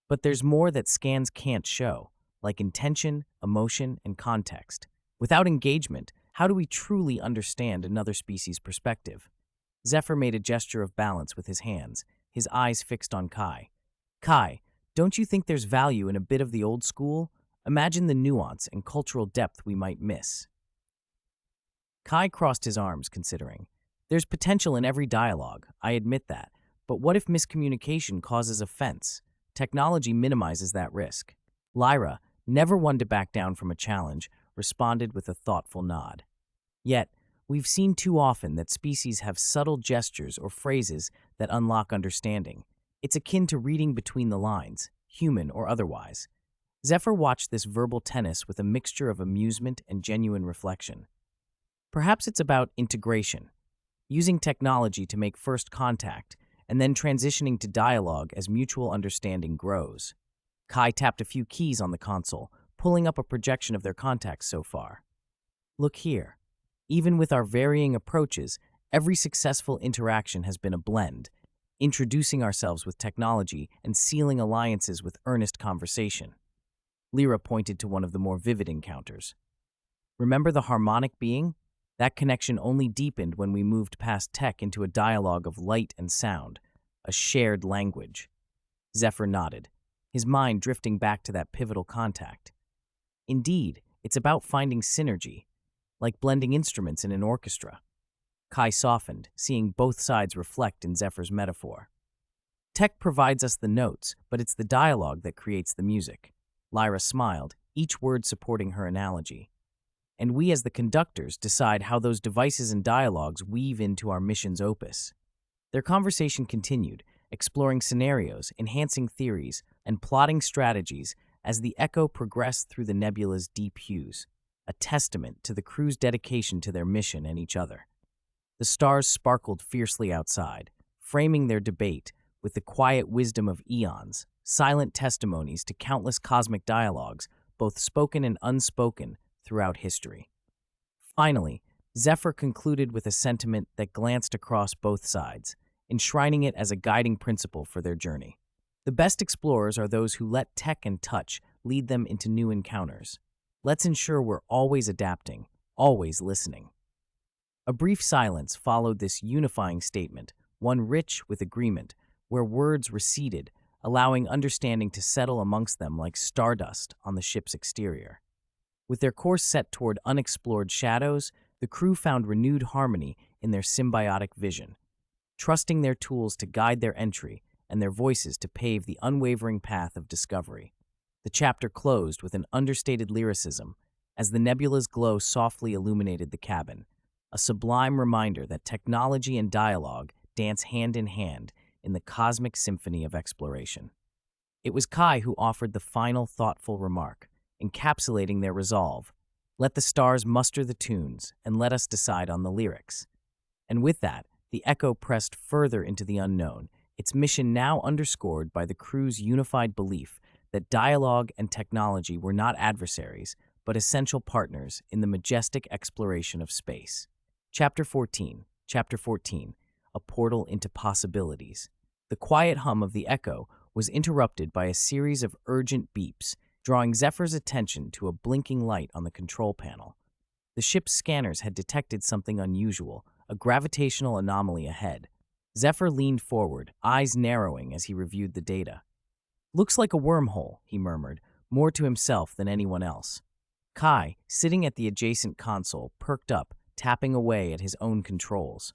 "But there's more that scans can't show, like intention, emotion, and context. Without engagement, how do we truly understand another species' perspective?" Zephyr made a gesture of balance with his hands, his eyes fixed on Kai. "Kai, don't you think there's value in a bit of the old school? Imagine the nuance and cultural depth we might miss." Kai crossed his arms, considering. "There's potential in every dialogue, I admit that. But what if miscommunication causes offense? Technology minimizes that risk." Lyra, never one to back down from a challenge, responded with a thoughtful nod. "Yet, we've seen too often that species have subtle gestures or phrases that unlock understanding. It's akin to reading between the lines, human or otherwise." Zephyr watched this verbal tennis with a mixture of amusement and genuine reflection. "Perhaps it's about integration, using technology to make first contact, and then transitioning to dialogue as mutual understanding grows." Kai tapped a few keys on the console, pulling up a projection of their contacts so far. "Look here. Even with our varying approaches, every successful interaction has been a blend, introducing ourselves with technology and sealing alliances with earnest conversation." Lyra pointed to one of the more vivid encounters. "Remember the harmonic being? That connection only deepened when we moved past tech into a dialogue of light and sound, a shared language." Zephyr nodded, his mind drifting back to that pivotal contact. "Indeed, it's about finding synergy, like blending instruments in an orchestra." Kai softened, seeing both sides reflect in Zephyr's metaphor. "Tech provides us the notes, but it's the dialogue that creates the music." Lyra smiled, each word supporting her analogy. "And we as the conductors decide how those devices and dialogues weave into our mission's opus." Their conversation continued, exploring scenarios, enhancing theories, and plotting strategies as the Echo progressed through the nebula's deep hues. a testament to the crew's dedication to their mission and each other. The stars sparkled fiercely outside, framing their debate with the quiet wisdom of eons, silent testimonies to countless cosmic dialogues, both spoken and unspoken, throughout history. Finally, Zephyr concluded with a sentiment that glanced across both sides, enshrining it as a guiding principle for their journey. The best explorers are those who let tech and touch lead them into new encounters. Let's ensure we're always adapting, always listening. A brief silence followed this unifying statement, one rich with agreement, where words receded, allowing understanding to settle amongst them like stardust on the ship's exterior. With their course set toward unexplored shadows, the crew found renewed harmony in their symbiotic vision, trusting their tools to guide their entry and their voices to pave the unwavering path of discovery. The chapter closed with an understated lyricism as the nebula's glow softly illuminated the cabin, a sublime reminder that technology and dialogue dance hand in hand in the cosmic symphony of exploration. It was Kai who offered the final thoughtful remark, encapsulating their resolve. Let the stars muster the tunes, and let us decide on the lyrics. And with that, the Echo pressed further into the unknown, its mission now underscored by the crew's unified belief that dialogue and technology were not adversaries, but essential partners in the majestic exploration of space. Chapter 14. A Portal into Possibilities. The quiet hum of the Echo was interrupted by a series of urgent beeps, drawing Zephyr's attention to a blinking light on the control panel. The ship's scanners had detected something unusual, a gravitational anomaly ahead. Zephyr leaned forward, eyes narrowing as he reviewed the data. "Looks like a wormhole," he murmured, more to himself than anyone else. Kai, sitting at the adjacent console, perked up, tapping away at his own controls.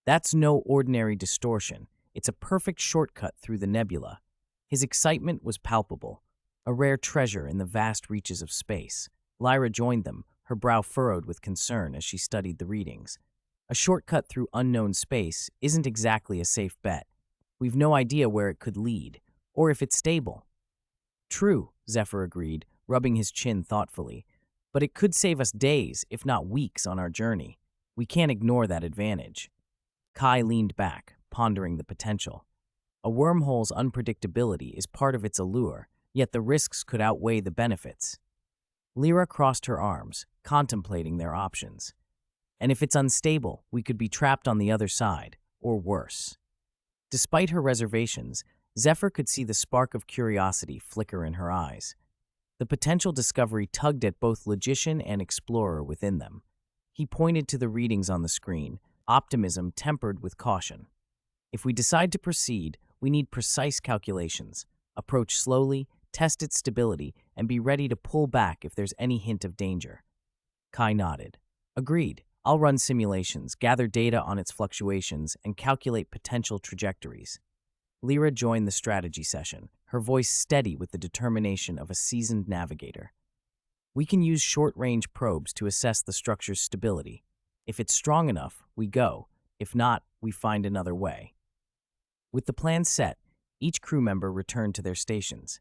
"That's no ordinary distortion. It's a perfect shortcut through the nebula." His excitement was palpable, a rare treasure in the vast reaches of space. Lyra joined them, her brow furrowed with concern as she studied the readings. A shortcut through unknown space isn't exactly a safe bet. We've no idea where it could lead, or if it's stable. "True," Zephyr agreed, rubbing his chin thoughtfully. "But it could save us days, if not weeks, on our journey. We can't ignore that advantage." Kai leaned back, pondering the potential. A wormhole's unpredictability is part of its allure, yet the risks could outweigh the benefits. Lyra crossed her arms, contemplating their options. "And if it's unstable, we could be trapped on the other side, or worse." Despite her reservations, Zephyr could see the spark of curiosity flicker in her eyes. The potential discovery tugged at both logician and explorer within them. He pointed to the readings on the screen, optimism tempered with caution. "If we decide to proceed, we need precise calculations. Approach slowly, test its stability, and be ready to pull back if there's any hint of danger." Kai nodded. "Agreed. I'll run simulations, gather data on its fluctuations, and calculate potential trajectories." Lyra joined the strategy session, her voice steady with the determination of a seasoned navigator. "We can use short-range probes to assess the structure's stability. If it's strong enough, we go. If not, we find another way." With the plan set, each crew member returned to their stations.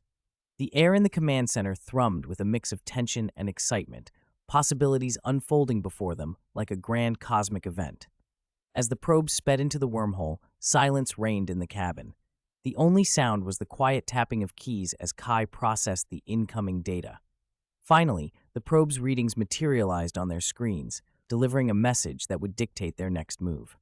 The air in the command center thrummed with a mix of tension and excitement, possibilities unfolding before them like a grand cosmic event. As the probe sped into the wormhole, silence reigned in the cabin. The only sound was the quiet tapping of keys as Kai processed the incoming data. Finally, the probe's readings materialized on their screens, delivering a message that would dictate their next move.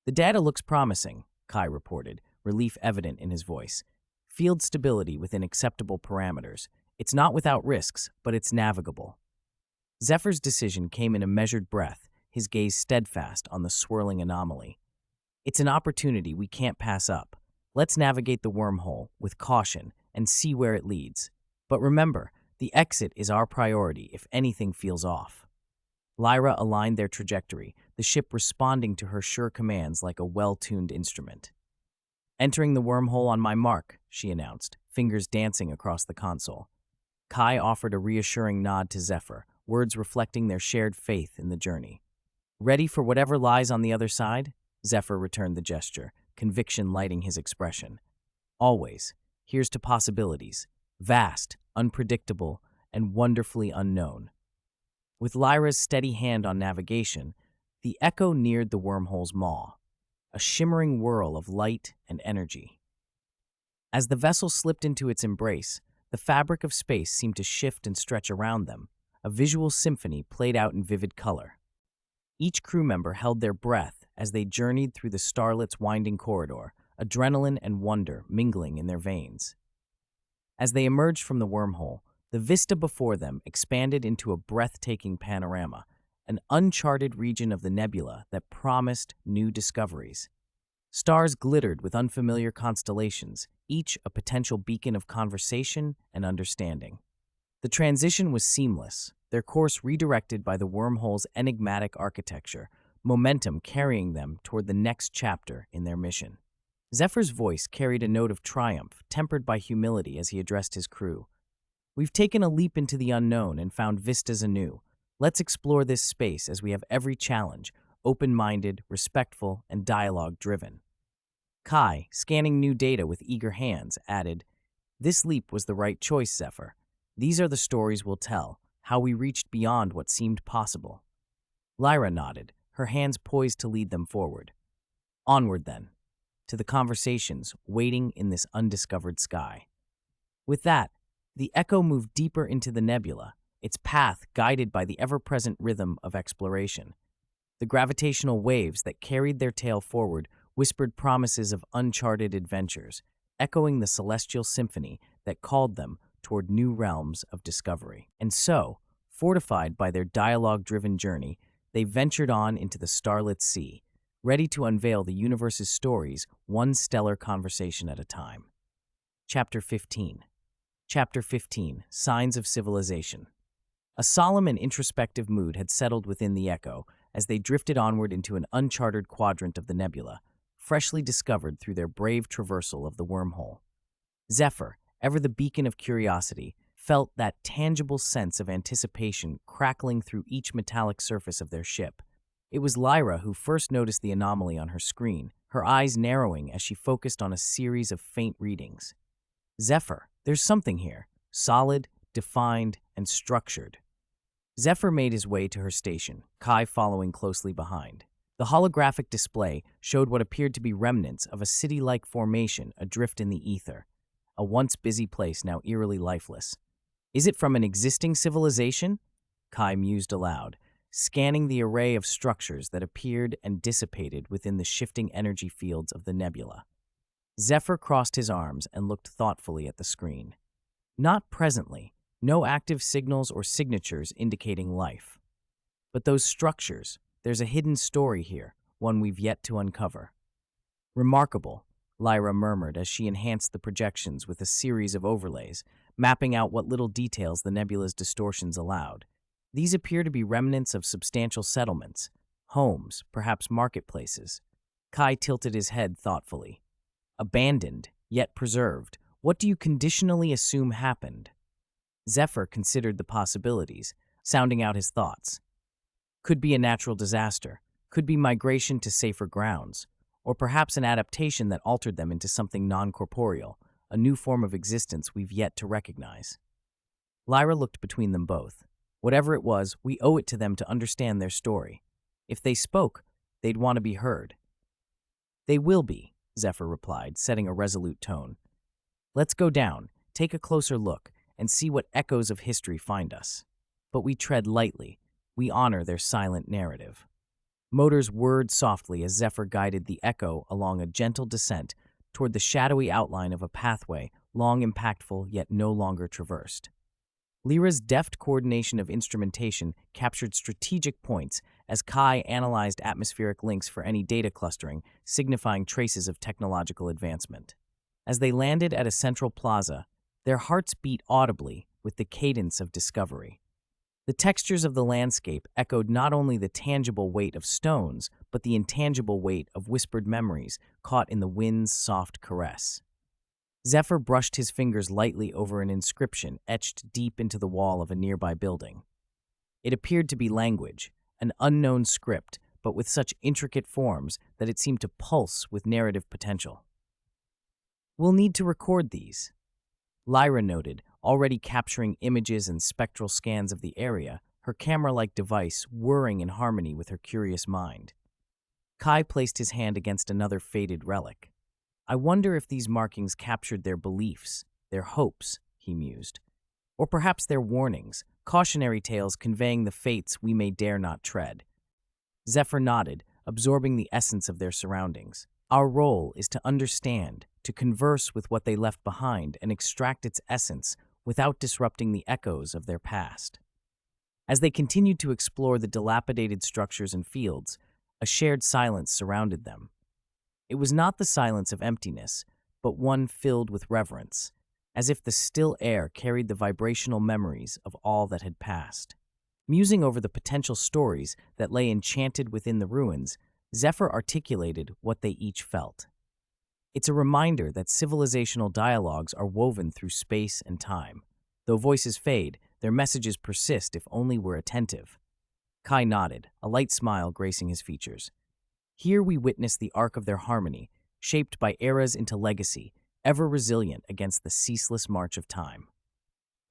"The data looks promising," Kai reported, relief evident in his voice. "Field stability within acceptable parameters. It's not without risks, but it's navigable." Zephyr's decision came in a measured breath, his gaze steadfast on the swirling anomaly. "It's an opportunity we can't pass up. Let's navigate the wormhole with caution and see where it leads. But remember, the exit is our priority if anything feels off." Lyra aligned their trajectory, the ship responding to her sure commands like a well-tuned instrument. "Entering the wormhole on my mark," she announced, fingers dancing across the console. Kai offered a reassuring nod to Zephyr, words reflecting their shared faith in the journey. "Ready for whatever lies on the other side?" Zephyr returned the gesture, conviction lighting his expression. "Always. Here's to possibilities. Vast, unpredictable, and wonderfully unknown." With Lyra's steady hand on navigation, the Echo neared the wormhole's maw, a shimmering whirl of light and energy. As the vessel slipped into its embrace, the fabric of space seemed to shift and stretch around them, a visual symphony played out in vivid color. Each crew member held their breath as they journeyed through the starlet's winding corridor, adrenaline and wonder mingling in their veins. As they emerged from the wormhole, the vista before them expanded into a breathtaking panorama, an uncharted region of the nebula that promised new discoveries. Stars glittered with unfamiliar constellations, each a potential beacon of conversation and understanding. The transition was seamless, their course redirected by the wormhole's enigmatic architecture, momentum carrying them toward the next chapter in their mission. Zephyr's voice carried a note of triumph, tempered by humility as he addressed his crew. "We've taken a leap into the unknown and found vistas anew. Let's explore this space as we have every challenge, open-minded, respectful, and dialogue-driven." Kai, scanning new data with eager hands, added, "This leap was the right choice, Zephyr. These are the stories we'll tell, how we reached beyond what seemed possible." Lyra nodded, her hands poised to lead them forward. Onward, then, to the conversations waiting in this undiscovered sky. With that, the Echo moved deeper into the nebula, its path guided by the ever-present rhythm of exploration. The gravitational waves that carried their tail forward whispered promises of uncharted adventures, echoing the celestial symphony that called them toward new realms of discovery. And so, fortified by their dialogue-driven journey, they ventured on into the starlit sea, ready to unveil the universe's stories one stellar conversation at a time. Chapter 15. Chapter 15, Signs of Civilization. A solemn and introspective mood had settled within the Echo as they drifted onward into an uncharted quadrant of the nebula, freshly discovered through their brave traversal of the wormhole. Zephyr, ever the beacon of curiosity, felt that tangible sense of anticipation crackling through each metallic surface of their ship. It was Lyra who first noticed the anomaly on her screen, her eyes narrowing as she focused on a series of faint readings. "Zephyr, there's something here, solid, defined, and structured." Zephyr made his way to her station, Kai following closely behind. The holographic display showed what appeared to be remnants of a city-like formation adrift in the ether, a once busy place now eerily lifeless. "Is it from an existing civilization?" Kai mused aloud, scanning the array of structures that appeared and dissipated within the shifting energy fields of the nebula. Zephyr crossed his arms and looked thoughtfully at the screen. "Not presently, no active signals or signatures indicating life. But those structures, there's a hidden story here, one we've yet to uncover." "Remarkable," Lyra murmured as she enhanced the projections with a series of overlays, mapping out what little details the nebula's distortions allowed. "These appear to be remnants of substantial settlements, homes, perhaps marketplaces." Kai tilted his head thoughtfully. "Abandoned, yet preserved. What do you conditionally assume happened?" Zephyr considered the possibilities, sounding out his thoughts. "Could be a natural disaster, could be migration to safer grounds, or perhaps an adaptation that altered them into something non-corporeal, a new form of existence we've yet to recognize." Lyra looked between them both. Whatever it was, we owe it to them to understand their story. If they spoke, they'd want to be heard. "They will be," Zephyr replied, setting a resolute tone. "Let's go down, take a closer look, and see what echoes of history find us. But we tread lightly. We honor their silent narrative." Motors whirred softly as Zephyr guided the Echo along a gentle descent toward the shadowy outline of a pathway long impactful yet no longer traversed. Lyra's deft coordination of instrumentation captured strategic points as Kai analyzed atmospheric links for any data clustering, signifying traces of technological advancement. As they landed at a central plaza, their hearts beat audibly with the cadence of discovery. The textures of the landscape echoed not only the tangible weight of stones, but the intangible weight of whispered memories caught in the wind's soft caress. Zephyr brushed his fingers lightly over an inscription etched deep into the wall of a nearby building. It appeared to be language, an unknown script, but with such intricate forms that it seemed to pulse with narrative potential. "We'll need to record these," Lyra noted, already capturing images and spectral scans of the area, her camera-like device whirring in harmony with her curious mind. Kai placed his hand against another faded relic. I wonder if these markings captured their beliefs, their hopes, he mused. Or perhaps their warnings, cautionary tales conveying the fates we may dare not tread. Zephyr nodded, absorbing the essence of their surroundings. Our role is to understand, to converse with what they left behind and extract its essence without disrupting the echoes of their past. As they continued to explore the dilapidated structures and fields, a shared silence surrounded them. It was not the silence of emptiness, but one filled with reverence, as if the still air carried the vibrational memories of all that had passed. Musing over the potential stories that lay enchanted within the ruins, Zephyr articulated what they each felt. It's a reminder that civilizational dialogues are woven through space and time. Though voices fade, their messages persist if only we're attentive. Kai nodded, a light smile gracing his features. Here we witness the arc of their harmony, shaped by eras into legacy, ever resilient against the ceaseless march of time.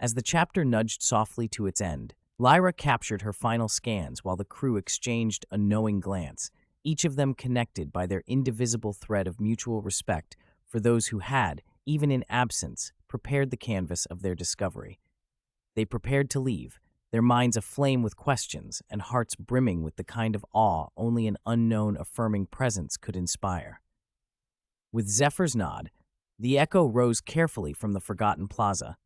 As the chapter nudged softly to its end, Lyra captured her final scans while the crew exchanged a knowing glance, each of them connected by their indivisible thread of mutual respect for those who had, even in absence, prepared the canvas of their discovery. They prepared to leave, their minds aflame with questions and hearts brimming with the kind of awe only an unknown affirming presence could inspire. With Zephyr's nod, the echo rose carefully from the forgotten plaza,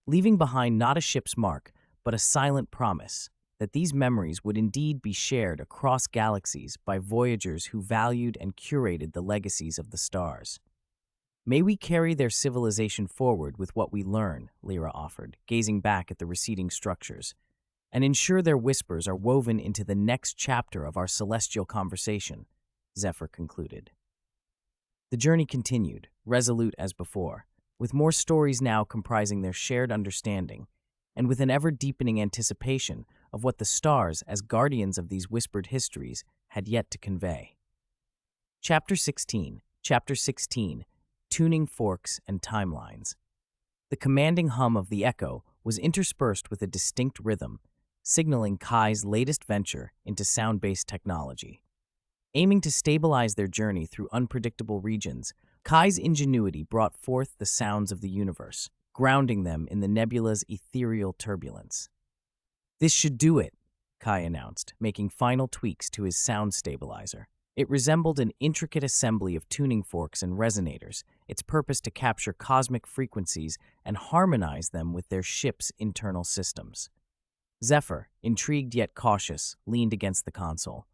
leaving behind not a ship's mark, but a silent promise that these memories would indeed be shared across galaxies by voyagers who valued and curated the legacies of the stars. May we carry their civilization forward with what we learn, Lyra offered, gazing back at the receding structures, and ensure their whispers are woven into the next chapter of our celestial conversation, Zephyr concluded. The journey continued, resolute as before, with more stories now comprising their shared understanding, and with an ever-deepening anticipation of what the stars, as guardians of these whispered histories, had yet to convey. Chapter 16. Tuning Forks and Timelines. The commanding hum of the echo was interspersed with a distinct rhythm, signaling Kai's latest venture into sound-based technology. Aiming to stabilize their journey through unpredictable regions, Kai's ingenuity brought forth the sounds of the universe, grounding them in the nebula's ethereal turbulence. "This should do it," Kai announced, making final tweaks to his sound stabilizer. It resembled an intricate assembly of tuning forks and resonators, its purpose to capture cosmic frequencies and harmonize them with their ship's internal systems. Zephyr, intrigued yet cautious, leaned against the console.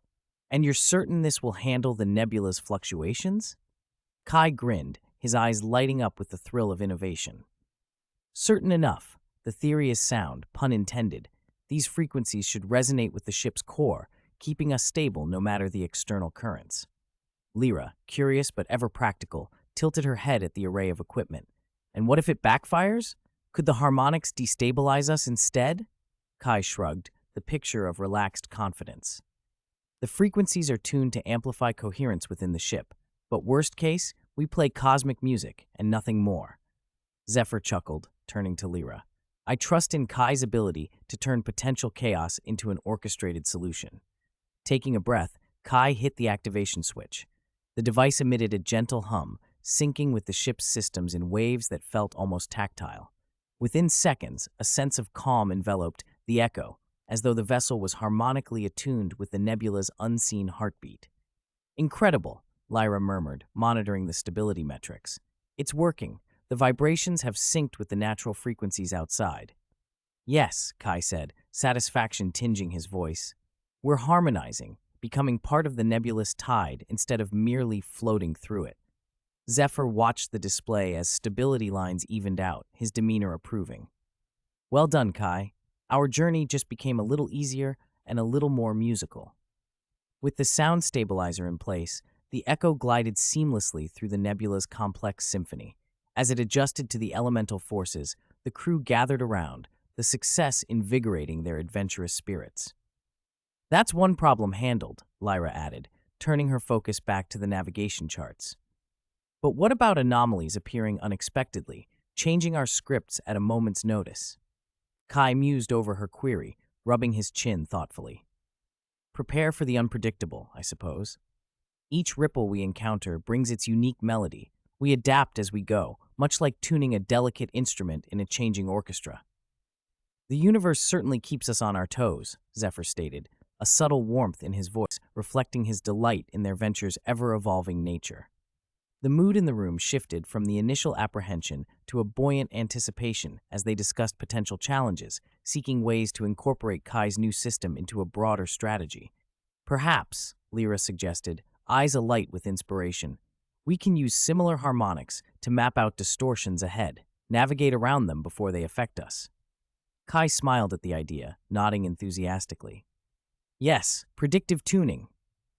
"And you're certain this will handle the nebula's fluctuations?" Kai grinned, his eyes lighting up with the thrill of innovation. "Certain enough. The theory is sound, pun intended. These frequencies should resonate with the ship's core, keeping us stable no matter the external currents." Lyra, curious but ever practical, tilted her head at the array of equipment. "And what if it backfires? Could the harmonics destabilize us instead?" Kai shrugged, the picture of relaxed confidence. "The frequencies are tuned to amplify coherence within the ship, but worst case, we play cosmic music and nothing more." Zephyr chuckled, turning to Lyra. "I trust in Kai's ability to turn potential chaos into an orchestrated solution." Taking a breath, Kai hit the activation switch. The device emitted a gentle hum, syncing with the ship's systems in waves that felt almost tactile. Within seconds, a sense of calm enveloped the echo, as though the vessel was harmonically attuned with the nebula's unseen heartbeat. "Incredible," Lyra murmured, monitoring the stability metrics. "It's working. The vibrations have synced with the natural frequencies outside." "Yes," Kai said, satisfaction tinging his voice. "We're harmonizing, becoming part of the nebulous tide instead of merely floating through it." Zephyr watched the display as stability lines evened out, his demeanor approving. "Well done, Kai. Our journey just became a little easier and a little more musical." With the sound stabilizer in place, the echo glided seamlessly through the nebula's complex symphony. As it adjusted to the elemental forces, the crew gathered around, the success invigorating their adventurous spirits. "That's one problem handled," Lyra added, turning her focus back to the navigation charts. "But what about anomalies appearing unexpectedly, changing our scripts at a moment's notice?" Kai mused over her query, rubbing his chin thoughtfully. Prepare for the unpredictable, I suppose. Each ripple we encounter brings its unique melody. We adapt as we go, much like tuning a delicate instrument in a changing orchestra. The universe certainly keeps us on our toes, Zephyr stated, a subtle warmth in his voice reflecting his delight in their venture's ever-evolving nature. The mood in the room shifted from the initial apprehension to a buoyant anticipation as they discussed potential challenges, seeking ways to incorporate Kai's new system into a broader strategy. Perhaps, Lyra suggested, eyes alight with inspiration, we can use similar harmonics to map out distortions ahead, navigate around them before they affect us. Kai smiled at the idea, nodding enthusiastically. Yes, predictive tuning.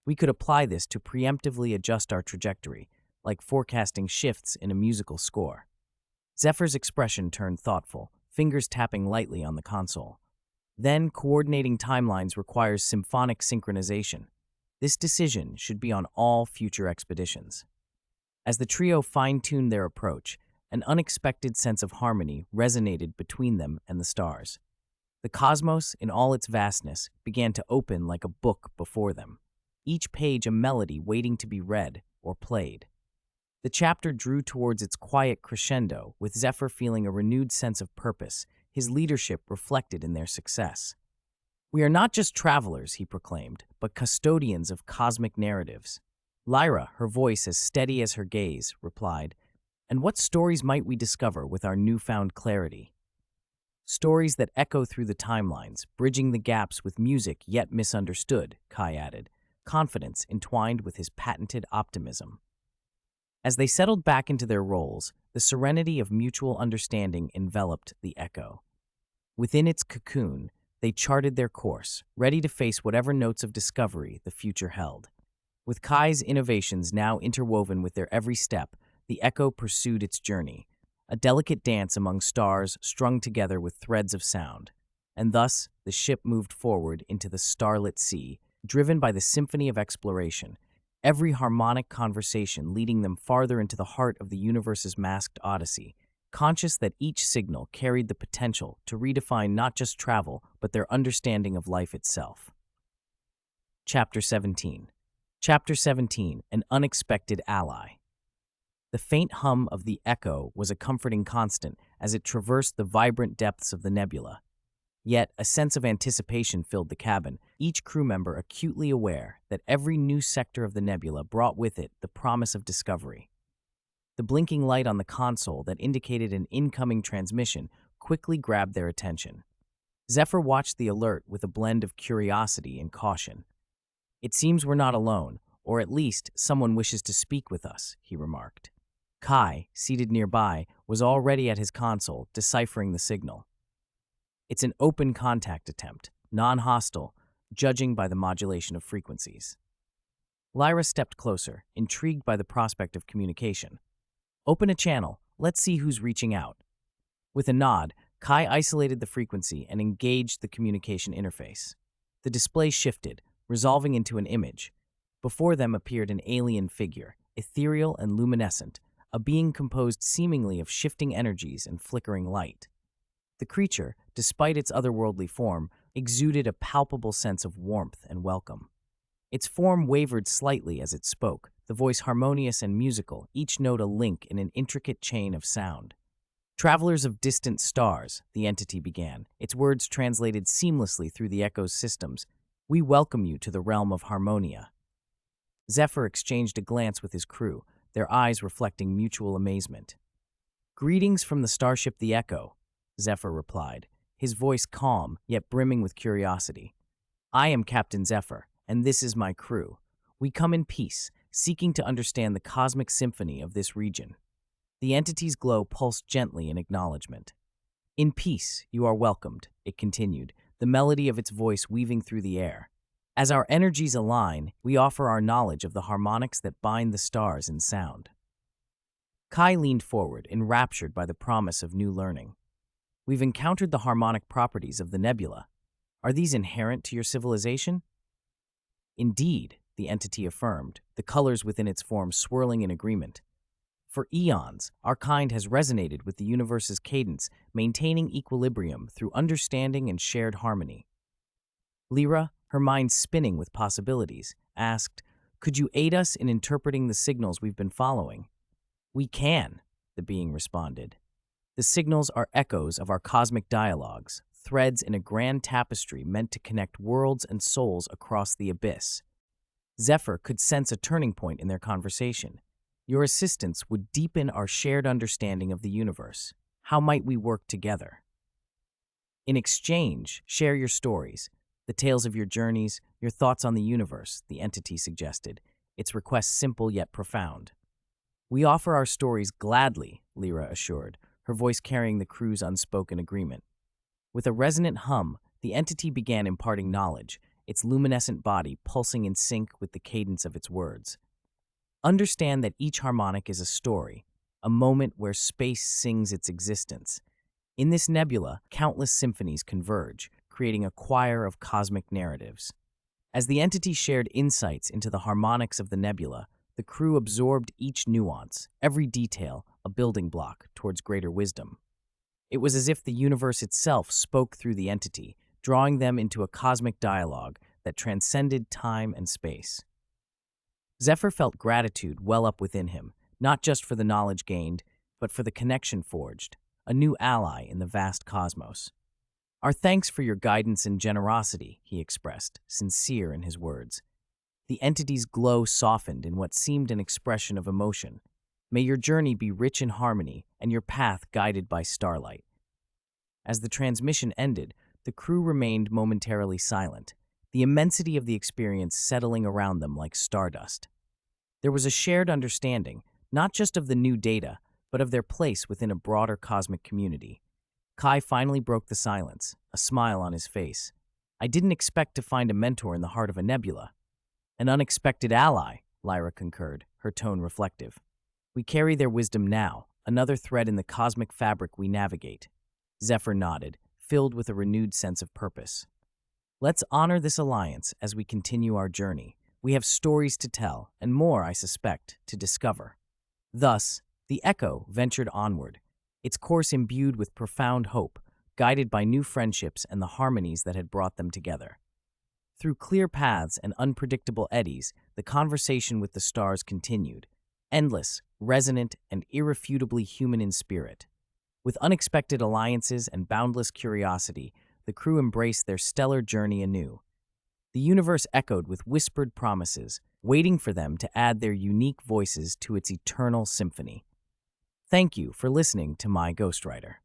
We could apply this to preemptively adjust our trajectory, like forecasting shifts in a musical score. Zephyr's expression turned thoughtful, fingers tapping lightly on the console. Then, coordinating timelines requires symphonic synchronization. This decision should be on all future expeditions. As the trio fine-tuned their approach, an unexpected sense of harmony resonated between them and the stars. The cosmos, in all its vastness, began to open like a book before them, each page a melody waiting to be read or played. The chapter drew towards its quiet crescendo, with Zephyr feeling a renewed sense of purpose, his leadership reflected in their success. We are not just travelers, he proclaimed, but custodians of cosmic narratives. Lyra, her voice as steady as her gaze, replied, and what stories might we discover with our newfound clarity? Stories that echo through the timelines, bridging the gaps with music yet misunderstood, Kai added, confidence entwined with his patented optimism. As they settled back into their roles, the serenity of mutual understanding enveloped the Echo. Within its cocoon, they charted their course, ready to face whatever notes of discovery the future held. With Kai's innovations now interwoven with their every step, the Echo pursued its journey, a delicate dance among stars strung together with threads of sound. And thus, the ship moved forward into the starlit sea, driven by the symphony of exploration, every harmonic conversation leading them farther into the heart of the universe's masked odyssey, conscious that each signal carried the potential to redefine not just travel, but their understanding of life itself. Chapter 17. Chapter 17, An Unexpected Ally. The faint hum of the Echo was a comforting constant as it traversed the vibrant depths of the nebula. Yet, a sense of anticipation filled the cabin, each crew member acutely aware that every new sector of the nebula brought with it the promise of discovery. The blinking light on the console that indicated an incoming transmission quickly grabbed their attention. Zephyr watched the alert with a blend of curiosity and caution. It seems we're not alone, or at least someone wishes to speak with us, he remarked. Kai, seated nearby, was already at his console, deciphering the signal. It's an open contact attempt, non-hostile, judging by the modulation of frequencies. Lyra stepped closer, intrigued by the prospect of communication. Open a channel, let's see who's reaching out. With a nod, Kai isolated the frequency and engaged the communication interface. The display shifted, resolving into an image. Before them appeared an alien figure, ethereal and luminescent, a being composed seemingly of shifting energies and flickering light. The creature, despite its otherworldly form, exuded a palpable sense of warmth and welcome. Its form wavered slightly as it spoke, the voice harmonious and musical, each note a link in an intricate chain of sound. Travelers of distant stars, the entity began, its words translated seamlessly through the Echo's systems. We welcome you to the realm of Harmonia. Zephyr exchanged a glance with his crew, their eyes reflecting mutual amazement. Greetings from the starship the Echo, Zephyr replied, his voice calm yet brimming with curiosity. I am Captain Zephyr, and this is my crew. We come in peace, seeking to understand the cosmic symphony of this region. The entity's glow pulsed gently in acknowledgement. In peace, you are welcomed, it continued, the melody of its voice weaving through the air. As our energies align, we offer our knowledge of the harmonics that bind the stars in sound. Kai leaned forward, enraptured by the promise of new learning. We've encountered the harmonic properties of the nebula. Are these inherent to your civilization? Indeed, the entity affirmed, the colors within its form swirling in agreement. For eons, our kind has resonated with the universe's cadence, maintaining equilibrium through understanding and shared harmony. Lyra, her mind spinning with possibilities, asked, "Could you aid us in interpreting the signals we've been following?" "We can," the being responded. "The signals are echoes of our cosmic dialogues, threads in a grand tapestry meant to connect worlds and souls across the abyss." Zephyr could sense a turning point in their conversation. "Your assistance would deepen our shared understanding of the universe. How might we work together?" "In exchange, share your stories, the tales of your journeys, your thoughts on the universe," the entity suggested, its request simple yet profound. "We offer our stories gladly," Lyra assured, her voice carrying the crew's unspoken agreement. With a resonant hum, the entity began imparting knowledge, its luminescent body pulsing in sync with the cadence of its words. "Understand that each harmonic is a story, a moment where space sings its existence. In this nebula, countless symphonies converge, creating a choir of cosmic narratives." As the entity shared insights into the harmonics of the nebula, the crew absorbed each nuance, every detail, a building block towards greater wisdom. It was as if the universe itself spoke through the entity, drawing them into a cosmic dialogue that transcended time and space. Zephyr felt gratitude well up within him, not just for the knowledge gained, but for the connection forged, a new ally in the vast cosmos. "Our thanks for your guidance and generosity," he expressed, sincere in his words. The entity's glow softened in what seemed an expression of emotion. "May your journey be rich in harmony and your path guided by starlight." As the transmission ended, the crew remained momentarily silent, the immensity of the experience settling around them like stardust. There was a shared understanding, not just of the new data, but of their place within a broader cosmic community. Kai finally broke the silence, a smile on his face. "I didn't expect to find a mentor in the heart of a nebula." "An unexpected ally," Lyra concurred, her tone reflective. "We carry their wisdom now, another thread in the cosmic fabric we navigate." Zephyr nodded, filled with a renewed sense of purpose. "Let's honor this alliance as we continue our journey. We have stories to tell, and more, I suspect, to discover." Thus, the Echo ventured onward, its course imbued with profound hope, guided by new friendships and the harmonies that had brought them together. Through clear paths and unpredictable eddies, the conversation with the stars continued, endless, resonant, and irrefutably human in spirit. With unexpected alliances and boundless curiosity, the crew embraced their stellar journey anew. The universe echoed with whispered promises, waiting for them to add their unique voices to its eternal symphony. Thank you for listening to My Ghostwriter.